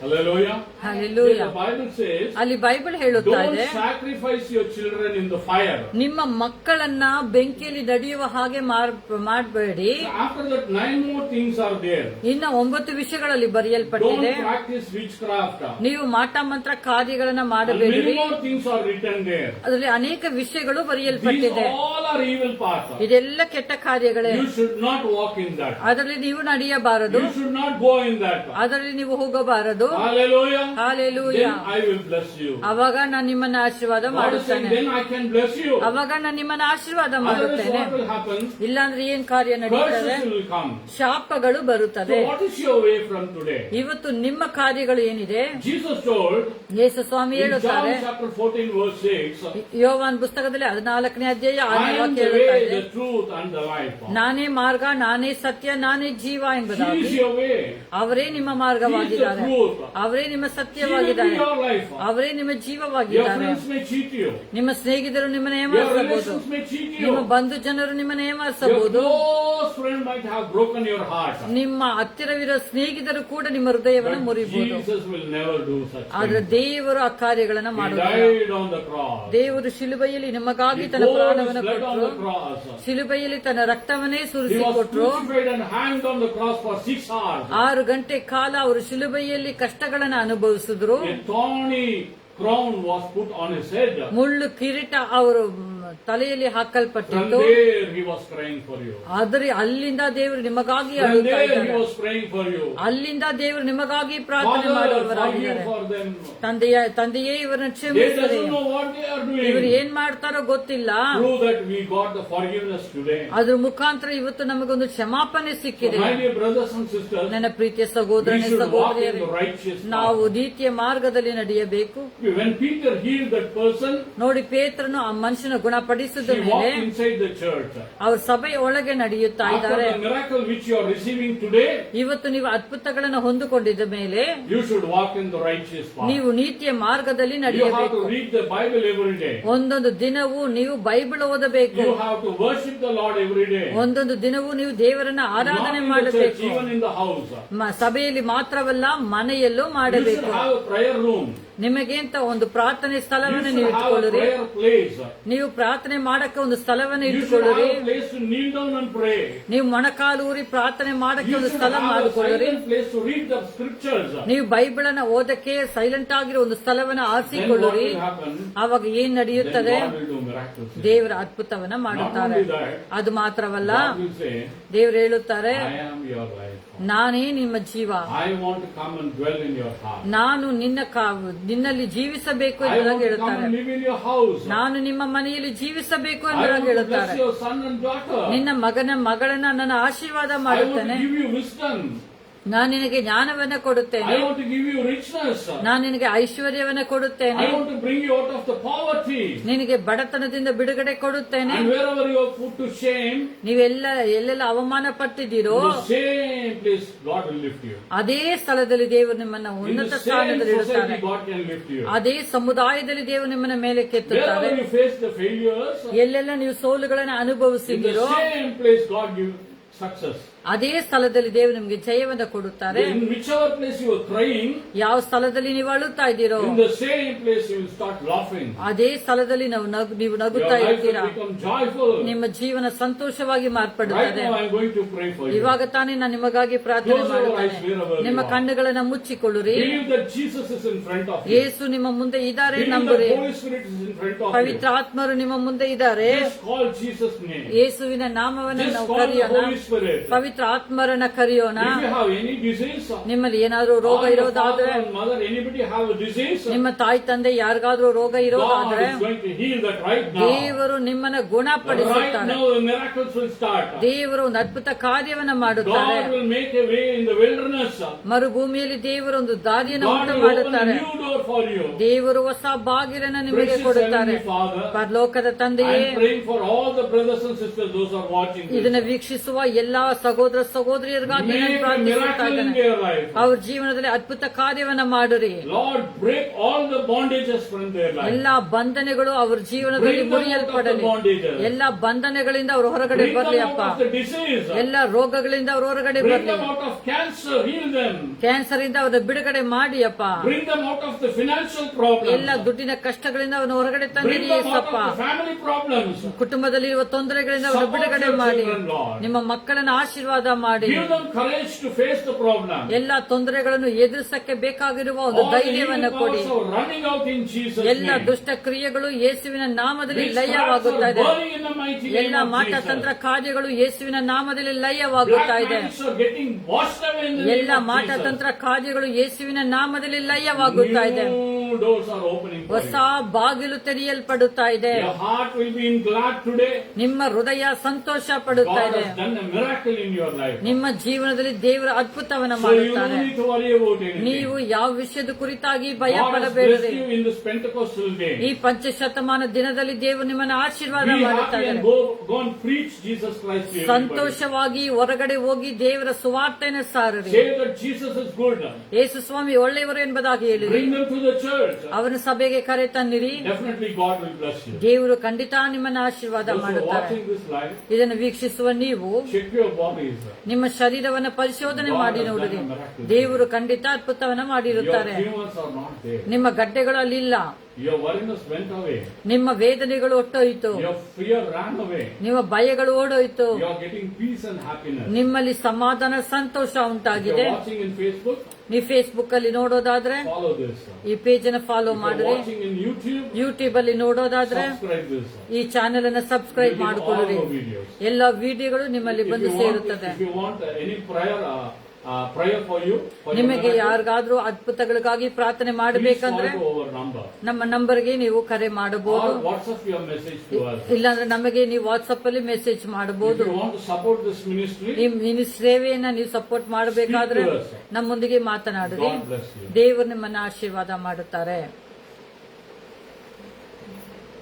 Hallelujah. Hallelujah. The Bible says, ಅಲ್ಲಿ ಬೈಬಲ್ ಹೇಳುತ್ತಾ don't ಇದೆ, sacrifice your children in the fire. ನಿಮ್ಮ ಮಕ್ಕಳನ್ನ ಬೆಂಕಿಯಲ್ಲಿ ನಡೆಯುವ ಹಾಗೆ ಮಾಡಬೇಡಿ. After that, 9 more things are there. ಇನ್ನ 9 ವಿಷಯಗಳಲ್ಲಿ ಬರೆಯಲ್ಪಟ್ಟಿದೆ. Don't practice witchcraft. ನೀವು ಮಾಟ ಮಂತ್ರ ಕಾರ್ಯಗಳನ್ನ And many ಮಾಡಬೇಡಿ. more things are written there. ಅದರಲ್ಲಿ ಅನೇಕ ವಿಷಯಗಳು These ಬರೆಯಲ್ಪಟ್ಟಿದೆ. all are evil paths. ಇದೆಲ್ಲ ಕೆಟ್ಟ ಕಾರ್ಯಗಳೇ. You should not walk in that. ಅದರಲ್ಲಿ ನೀವು ನಡೆಯಬಾರದು. You should not go in that. ಅದರಲ್ಲಿ ನೀವು ಹೋಗಬಾರದು. Hallelujah. Hallelujah. Then I will bless you. ಅವಾಗ ನಾನು ನಿಮ್ಮನ್ನ ಆಶೀರ್ವಾದ God is saying, ಮಾಡುತ್ತೇನೆ. then I can bless you. ಅವಾಗ ನಾನು ನಿಮ್ಮನ್ನ ಆಶೀರ್ವಾದ Otherwise ಮಾಡುತ್ತೇನೆ. what will happen? ಇಲ್ಲಾಂದ್ರೆ ಏನ್ ಕಾರ್ಯ ನಡೀತದೆ? Curses will come. ಶಾಪಗಳು ಬರುತ್ತದೆ. So what is your way from today? ಇವತ್ತು ನಿಮ್ಮ ಕಾರ್ಯಗಳು ಏನಿದೆ? Jesus told Yesu Swami in John ಹೇಳುತ್ತಾರೆ, chapter 14 verse 6, ಯೋವಾನ್ ಪುಸ್ತಕದಲ್ಲಿ 14ನೇ ಅಧ್ಯಾಯ I 6ನೇ am ವಾಕ್ಯ the ಹೇಳುತ್ತಾ way, ಇದೆ, the truth and the life. ನಾನೇ ಮಾರ್ಗ, ನಾನೇ ಸತ್ಯ, ನಾನೇ ಜೀವ He ಎಂಬುದಾಗಿ. is your way. ಅವರೇ ನಿಮ್ಮ He is the ಮಾರ್ಗವಾಗಿದ್ದಾರೆ. truth. ಅವರೇ ನಿಮ್ಮ He will be ಸತ್ಯವಾಗಿದ್ದಾರೆ, your life. ಅವರೇ ನಿಮ್ಮ Your ಜೀವವಾಗಿದ್ದಾರೆ. friends may cheat you. ನಿಮ್ಮ ಸ್ನೇಹಿತರು ನಿಮ್ಮನ್ನ Your ಏಮಾರಿಸಬಹುದು, relations may cheat ನಿಮ್ಮ you. ಬಂಧು ಜನರು ನಿಮ್ಮನ್ನ Your ಏಮಾರಿಸಬಹುದು, close friend might have broken your heart. ನಿಮ್ಮ ಹತ್ತಿರವಿರೋ ಸ್ನೇಹಿತರು ಕೂಡ ನಿಮ್ಮ ಹೃದಯವನ್ನು But ಮುರಿಬಹುದು. Jesus will never do such ಆದ್ರೆ things. ದೇವರು ಆ ಕಾರ್ಯಗಳನ್ನ He ಮಾಡುತ್ತಾರೆ. died on the cross. ದೇವರು ಶಿಲುಬೆಯಲ್ಲಿ ನಿಮಗಾಗಿ He ತನ್ನ poured his ಪ್ರಾಣವನ್ನು blood on ಕೊಟ್ಟರು, the cross. ಶಿಲುಬೆಯಲ್ಲಿ ತನ್ನ ರಕ್ತವನ್ನೇ He was ಸುರಿಸಿಕೊಟ್ರು. crucified and hanged on the cross for 6 hours. 6 ಗಂಟೆ ಕಾಲ ಅವರು ಶಿಲುಬೆಯಲ್ಲಿ ಕಷ್ಟಗಳನ್ನು ಅನುಭವಿಸಿದ್ರು. A thorny crown was put on his head. ಮುಳ್ಳು ಕಿರೀಟ ಅವರು ತಲೆಯಲ್ಲಿ From ಹಾಕಲ್ಪಟ್ಟಿತ್ತು. there he was crying for you. ಆದರೆ ಅಲ್ಲಿಂದ ದೇವರು ನಿಮಗಾಗಿ From ಅಳುತ್ತಾ there he ಇದ್ದಾರೆ. was praying for you. ಅಲ್ಲಿಂದ ದೇವರು ನಿಮಗಾಗಿ ಪ್ರಾರ್ಥನೆ Father, forgive ಮಾಡುವವರಾಗಿದ್ದಾರೆ. for them. ತಂದೆಯೇ ಇವರನ್ನು They ಕ್ಷಮಿಸಿರಿ. doesn't know what they are ಇವರು doing. ಏನ್ ಮಾಡ್ತಾರೋ ಗೊತ್ತಿಲ್ಲ. Through that we got the forgiveness today. ಅದ್ರ ಮುಖಾಂತರ ಇವತ್ತು ನಮಗೊಂದು ಕ್ಷಮಾಪಣೆ ಸಿಕ್ಕಿದೆ. My dear brothers and sisters, ನನ್ನ ಪ್ರೀತಿಯ we ಸಹೋದರನೇ should walk in ಸಹೋದರಿಯರೇ, the righteous ನಾವು path. ನೀತಿಯ ಮಾರ್ಗದಲ್ಲಿ ನಡೆಯಬೇಕು. When Peter healed that person, ನೋಡಿ, ಪೇತ್ರನು ಆ ಮನುಷ್ಯನ ಗುಣಪಡಿಸಿದ he ಮೇಲೆ walked inside the church. ಅವರು ಸಭೆಯ ಒಳಗೆ ನಡೆಯುತ್ತಾ After ಇದ್ದಾರೆ. the miracle which you are receiving today, ಇವತ್ತು ನೀವು ಅದ್ಭುತಗಳನ್ನು ಹೊಂದಿಕೊಂಡಿದ್ದ ಮೇಲೆ you should walk in the righteous path. ನೀವು ನೀತಿಯ ಮಾರ್ಗದಲ್ಲಿ You have ನಡೆಯಬೇಕು. to read the Bible every day. ಒಂದೊಂದು ದಿನವೂ ನೀವು ಬೈಬಲ್ ಓದಬೇಕು. You have to worship the Lord every day. ಒಂದೊಂದು ದಿನವೂ ನೀವು ದೇವರನ್ನ Not ಆರಾಧನೆ in the church, ಮಾಡಬೇಕು. even in the house. ಸಭೆಯಲ್ಲಿ ಮಾತ್ರವಲ್ಲ, ಮನೆಯಲ್ಲೂ You should ಮಾಡಬೇಕು. have a prayer room. ನಿಮಗೆ ಅಂತ ಒಂದು ಪ್ರಾರ್ಥನೆ You ಸ್ಥಳವನ್ನು should ನೀವು have a ಇಟ್ಕೊಳ್ಳಿರಿ. prayer place. ನೀವು ಪ್ರಾರ್ಥನೆ ಮಾಡಕ್ಕೆ ಒಂದು ಸ್ಥಳವನ್ನು You should ಇಟ್ಕೊಳ್ಳಿರಿ. have a place to kneel down and pray. ನೀವು ಮೊಣಕಾಲೂರಿ ಪ್ರಾರ್ಥನೆ ಮಾಡಕ್ಕೆ You ಒಂದು should ಸ್ಥಳ have a ಮಾಡಿಕೊಳ್ಳಿರಿ. silent place to read the scriptures. ನೀವು ಬೈಬಲ್ ಅನ್ನ ಓದಕ್ಕೆ ಸೈಲೆಂಟ್ ಆಗಿರೋ ಒಂದು ಸ್ಥಳವನ್ನ Then what ಆರಿಸಿಕೊಳ್ಳಿರಿ. will happen? ಆವಾಗ ಏನ್ Then ನಡೆಯುತ್ತದೆ? God will do miracles. ದೇವರ ಅದ್ಭುತವನ್ನ Not ಮಾಡುತ್ತಾರೆ. only that, ಅದು ಮಾತ್ರವಲ್ಲ, God will say, ದೇವರು ಹೇಳುತ್ತಾರೆ, I am your life. ನಾನೇ ನಿಮ್ಮ ಜೀವ, I want to come and dwell in your heart. ನಾನು ನಿನ್ನಲ್ಲಿ ಜೀವಿಸಬೇಕು I ಎಂಬುದಾಗಿ want to come ಹೇಳುತ್ತಾರೆ. and live in your house. ನಾನು ನಿಮ್ಮ ಮನೆಯಲ್ಲಿ ಜೀವಿಸಬೇಕು I want ಎಂಬುದಾಗಿ to ಹೇಳುತ್ತಾರೆ. bless your son and daughter. ನಿನ್ನ ಮಗಳನ್ನ ನನ್ನ ಆಶೀರ್ವಾದ I want to ಮಾಡುತ್ತೇನೆ. give you wisdom. ನಾನು ನಿನಗೆ ಜ್ಞಾನವನ್ನ I ಕೊಡುತ್ತೇನೆ. want to give you richness. ನಾನು ನಿನಗೆ ಐಶ್ವರ್ಯವನ್ನ ಕೊಡುತ್ತೇನೆ. I want to bring you out of the poverty. ನಿನಗೆ ಬಡತನದಿಂದ ಬಿಡುಗಡೆ ಕೊಡುತ್ತೇನೆ. And wherever you are put to shame, ಎಲ್ಲೆಲ್ಲ ಅವಮಾನ ಪಟ್ಟಿದ್ದೀರೋ in the same place God will lift you. ಅದೇ ಸ್ಥಳದಲ್ಲಿ ದೇವರು ನಿಮ್ಮನ್ನ In ಉನ್ನತ the same ಸ್ಥಾನದಲ್ಲಿ ಇಡುತ್ತಾರೆ. society God can lift you. ಅದೇ ಸಮುದಾಯದಲ್ಲಿ ದೇವರು ನಿಮ್ಮನ್ನ ಮೇಲೆ ಕೆತ್ತುತ್ತಾರೆ. Wherever you face the failures, ಎಲ್ಲೆಲ್ಲ ನೀವು ಸೋಲುಗಳನ್ನು in the ಅನುಭವಿಸಿದಿರೋ same place God gives success. ಅದೇ ಸ್ಥಳದಲ್ಲಿ ದೇವರು ನಿಮಗೆ ಜಯವನ್ನ ಕೊಡುತ್ತಾರೆ. In whichever place you are crying, ಯಾವ ಸ್ಥಳದಲ್ಲಿ ನೀವು ಅಳುತ್ತಾ ಇದ್ದೀರೋ in the same place you will start laughing. ಅದೇ ಸ್ಥಳದಲ್ಲಿ ನೀವು Your ನಗುತ್ತಾ life will ಇರ್ತೀರಾ. become joyful. ನಿಮ್ಮ ಜೀವನ ಸಂತೋಷವಾಗಿ Right ಮಾರ್ಪಡುತ್ತದೆ. now I am going to pray for you. ಇವಾಗ ತಾನೇ ನಾನು ನಿಮಗಾಗಿ ಪ್ರಾರ್ಥನೆ Close your eyes ಮಾಡುತ್ತೇನೆ. wherever you ನಿಮ್ಮ are. ಕಣ್ಣುಗಳನ್ನ ಮುಚ್ಚಿಕೊಳ್ಳಿರಿ. Believe that Jesus is in front of you. ಯೇಸು ನಿಮ್ಮ ಮುಂದೆ ಇದ್ದಾರೆ Believe ನಂಬುರಿ. that Holy Spirit is in front of you. ಪವಿತ್ರಾತ್ಮರು ನಿಮ್ಮ ಮುಂದೆ ಇದ್ದಾರೆ. Just call Jesus' name. ಯೇಸುವಿನ ನಾಮವನ್ನು Just ನಾವು call the ಕರೆಯೋಣ. Holy Spirit. ಪವಿತ್ರ ಆತ್ಮರನ್ನ ಕರೆಯೋಣ. If you have any disease, ನಿಮ್ಮಲ್ಲಿ ಏನಾದ್ರೂ ರೋಗ or your father ಇರೋದಾದ್ರೆ, and mother, anybody have a disease, ನಿಮ್ಮ ತಾಯಿ ತಂದೆ ಯಾರಿಗಾದ್ರೂ ರೋಗ God ಇರೋದಾದ್ರೆ is going to heal that right now. ದೇವರು ನಿಮ್ಮನ್ನ Right ಗುಣಪಡಿಸುತ್ತಾರೆ. now the miracles will start. ದೇವರು ಒಂದು ಅದ್ಭುತ ಕಾರ್ಯವನ್ನ ಮಾಡುತ್ತಾರೆ. God will make a way in the wilderness. ಮರುಭೂಮಿಯಲ್ಲಿ ದೇವರು ಒಂದು ದಾರಿಯನ್ನು God ಉಂಟು will open a ಮಾಡುತ್ತಾರೆ. new door for you. ದೇವರು ಹೊಸ ಬಾಗಿಲನ್ನ ನಿಮಗೆ Precious ಕೊಡುತ್ತಾರೆ. Heavenly Father, ಪರಲೋಕದ I ತಂದೆಯೇ, am praying for all the brothers and sisters, those who are watching ಇದನ್ನ this. ವೀಕ್ಷಿಸುವ ಎಲ್ಲಾ ಸಹೋದರ ಸಹೋದರಿಯರಿಗಾಗಿ ನಾನು Make a ಪ್ರಾರ್ಥಿಸುತ್ತಾ miracle in ಇದ್ದೇನೆ. their life. ಅವ್ರ ಜೀವನದಲ್ಲಿ ಅದ್ಭುತ ಕಾರ್ಯವನ್ನ ಮಾಡಿರಿ. Lord, break all the bondages from their life. ಎಲ್ಲಾ ಬಂಧನಗಳು ಅವ್ರ ಜೀವನದಲ್ಲಿ Bring them out of the ಮುರಿಯಲ್ಪಡಲಿ. bondages. ಎಲ್ಲಾ ಬಂಧನಗಳಿಂದ ಅವ್ರು ಹೊರಗಡೆ Bring ಬರ್ಲಿ them ಅಪ್ಪ. out of the disease. ಎಲ್ಲಾ ರೋಗಗಳಿಂದ ಅವ್ರು ಹೊರಗಡೆ Bring ಬರ್ಲಿ. them out of cancer. Heal them. Cancer ಇಂದ ಅವ್ರನ್ನ ಬಿಡುಗಡೆ ಮಾಡಿ ಅಪ್ಪ. Bring them out of the financial problems. ಎಲ್ಲ ದುಡ್ಡಿನ ಕಷ್ಟಗಳಿಂದ ಅವ್ರನ್ನ ಹೊರಗಡೆ Bring ತಂದಿರಿ them out Yesappa. of the family problems. ಕುಟುಂಬದಲ್ಲಿರುವ ತೊಂದರೆಗಳಿಂದ ಅವ್ರನ್ನ Support ಬಿಡುಗಡೆ your ಮಾಡಿ. children, Lord. ನಿಮ್ಮ ಮಕ್ಕಳನ್ನ ಆಶೀರ್ವಾದ ಮಾಡಿ. Give them courage to face the problem. ಎಲ್ಲಾ ತೊಂದರೆಗಳನ್ನು ಎದುರಿಸಕ್ಕೆ ಬೇಕಾಗಿರುವ ಒಂದು All ಧೈರ್ಯವನ್ನು evil ಕೊಡಿ. powers are running out in Jesus' ಎಲ್ಲ name. ದುಷ್ಟ ಕ್ರಿಯೆಗಳು ಯೇಸುವಿನ ನಾಮದಲ್ಲಿ Witchcrafts are ಲಯವಾಗುತ್ತಾ ಇದೆ. burning in the mighty name ಎಲ್ಲ of ಮಾಟ Jesus. ತಂತ್ರ ಕಾರ್ಯಗಳು ಯೇಸುವಿನ ನಾಮದಲ್ಲಿ ಲಯವಾಗುತ್ತಾ Black ಇದೆ. magics are getting washed away in the name ಎಲ್ಲ of ಮಾಟ Jesus. ತಂತ್ರ ಕಾರ್ಯಗಳು ಯೇಸುವಿನ ನಾಮದಲ್ಲಿ ಲಯವಾಗುತ್ತಾ ಇದೆ. New doors are opening for ಹೊಸ you. ಬಾಗಿಲು ತೆರೆಯಲ್ಪಡುತ್ತಾ ಇದೆ. Your heart will be in glad today. ನಿಮ್ಮ ಹೃದಯ ಸಂತೋಷ ಪಡುತ್ತಾ God ಇದೆ. has done a miracle in your life. ನಿಮ್ಮ ಜೀವನದಲ್ಲಿ ದೇವರ ಅದ್ಭುತವನ್ನ So you don't ಮಾಡುತ್ತಾರೆ. need to worry about ನೀವು anything. ಯಾವ ವಿಷಯದ ಕುರಿತಾಗಿ ಭಯ God has ಪಡಬೇಡ್ರಿ. blessed you in this Pentecostal ಈ day. ಪಂಚಶತಮಾನ ದಿನದಲ್ಲಿ ದೇವರು ನಿಮ್ಮನ್ನು ಆಶೀರ್ವಾದ Be ಮಾಡುತ್ತಾ happy and ಇದ್ದಾರೆ. go and preach Jesus Christ to everybody. ಸಂತೋಷವಾಗಿ ಹೊರಗಡೆ ಹೋಗಿ ದೇವರ ಸುವಾರ್ತೆಯನ್ನು ಸಾರರಿ. Say that Jesus is good. ಯೇಸು ಸ್ವಾಮಿ ಒಳ್ಳೆಯವರು ಎಂಬುದಾಗಿ ಹೇಳಿರಿ. Bring them to the church. ಅವನ ಸಭೆಗೆ ಕರೆ ತನ್ನಿರಿ. Definitely God will bless you. ದೇವರು ಖಂಡಿತ ನಿಮ್ಮನ್ನು ಆಶೀರ್ವಾದ Those who are ಮಾಡುತ್ತಾರೆ. watching this live, ಇದನ್ನು ವೀಕ್ಷಿಸುವ ನೀವು check your bodies. ನಿಮ್ಮ ಶರೀರವನ್ನು ಪರಿಶೋಧನೆ God ಮಾಡಿ has ನೋಡಿರಿ. done a miracle. ದೇವರು ಖಂಡಿತ ಅದ್ಭುತವನ್ನ Your ಮಾಡಿರುತ್ತಾರೆ. tumors are not there. ನಿಮ್ಮ ಗಡ್ಡೆಗಳು ಅಲ್ಲಿಲ್ಲ. Your worriness went away. ನಿಮ್ಮ ವೇದನೆಗಳು ಒಟ್ಟೋಯಿತು. Your fear ran away. ನಿಮ್ಮ ಭಯಗಳು ಓಡೋಯ್ತು. You are getting peace and happiness. ನಿಮ್ಮಲ್ಲಿ ಸಮಾಧಾನ ಸಂತೋಷ If you ಉಂಟಾಗಿದೆ. are watching in Facebook, ನೀವು ಫೇಸ್ಬುಕ್ ಅಲ್ಲಿ ನೋಡೋದಾದ್ರೆ follow this. ಈ ಪೇಜ್ ಅನ್ನು ಫಾಲೋ If you are ಮಾಡಿರಿ. watching in YouTube, ಯೂಟ್ಯೂಬ್ ಅಲ್ಲಿ ನೋಡೋದಾದ್ರೆ subscribe this. ಈ ಚಾನೆಲ್ ಅನ್ನು subscribe You get all ಮಾಡಿಕೊಳ್ಳಿರಿ. our videos. ಎಲ್ಲ ವಿಡಿಯೋಗಳು ನಿಮ್ಮಲ್ಲಿ If ಬಂದು you ಸೇರುತ್ತದೆ. want any prayer for you, for your ನಿಮಗೆ miracle, ಯಾರಿಗಾದ್ರೂ ಅದ್ಭುತಗಳಿಗಾಗಿ ಪ್ರಾರ್ಥನೆ please ಮಾಡಬೇಕಂದ್ರೆ call to our number ನಮ್ಮ ನಂಬರ್ಗೆ ನೀವು ಕರೆ or ಮಾಡಬಹುದು. WhatsApp your message to us. ಇಲ್ಲಾಂದ್ರೆ ನಮಗೆ ನೀವು ವಾಟ್ಸ್ಆಪ್ ಅಲ್ಲಿ ಮೆಸೇಜ್ If ಮಾಡಬಹುದು. you want to support this ministry, ನಿಮ್ಮ ಸೇವೆಯನ್ನ ನೀವು ಸಪೋರ್ಟ್ ಮಾಡಬೇಕಾದ್ರೆ Speak to us. ನಮ್ಮೊಂದಿಗೆ ಮಾತನಾಡಿರಿ. God bless you. ದೇವರು ನಿಮ್ಮನ್ನ ಆಶೀರ್ವಾದ ಮಾಡುತ್ತಾರೆ.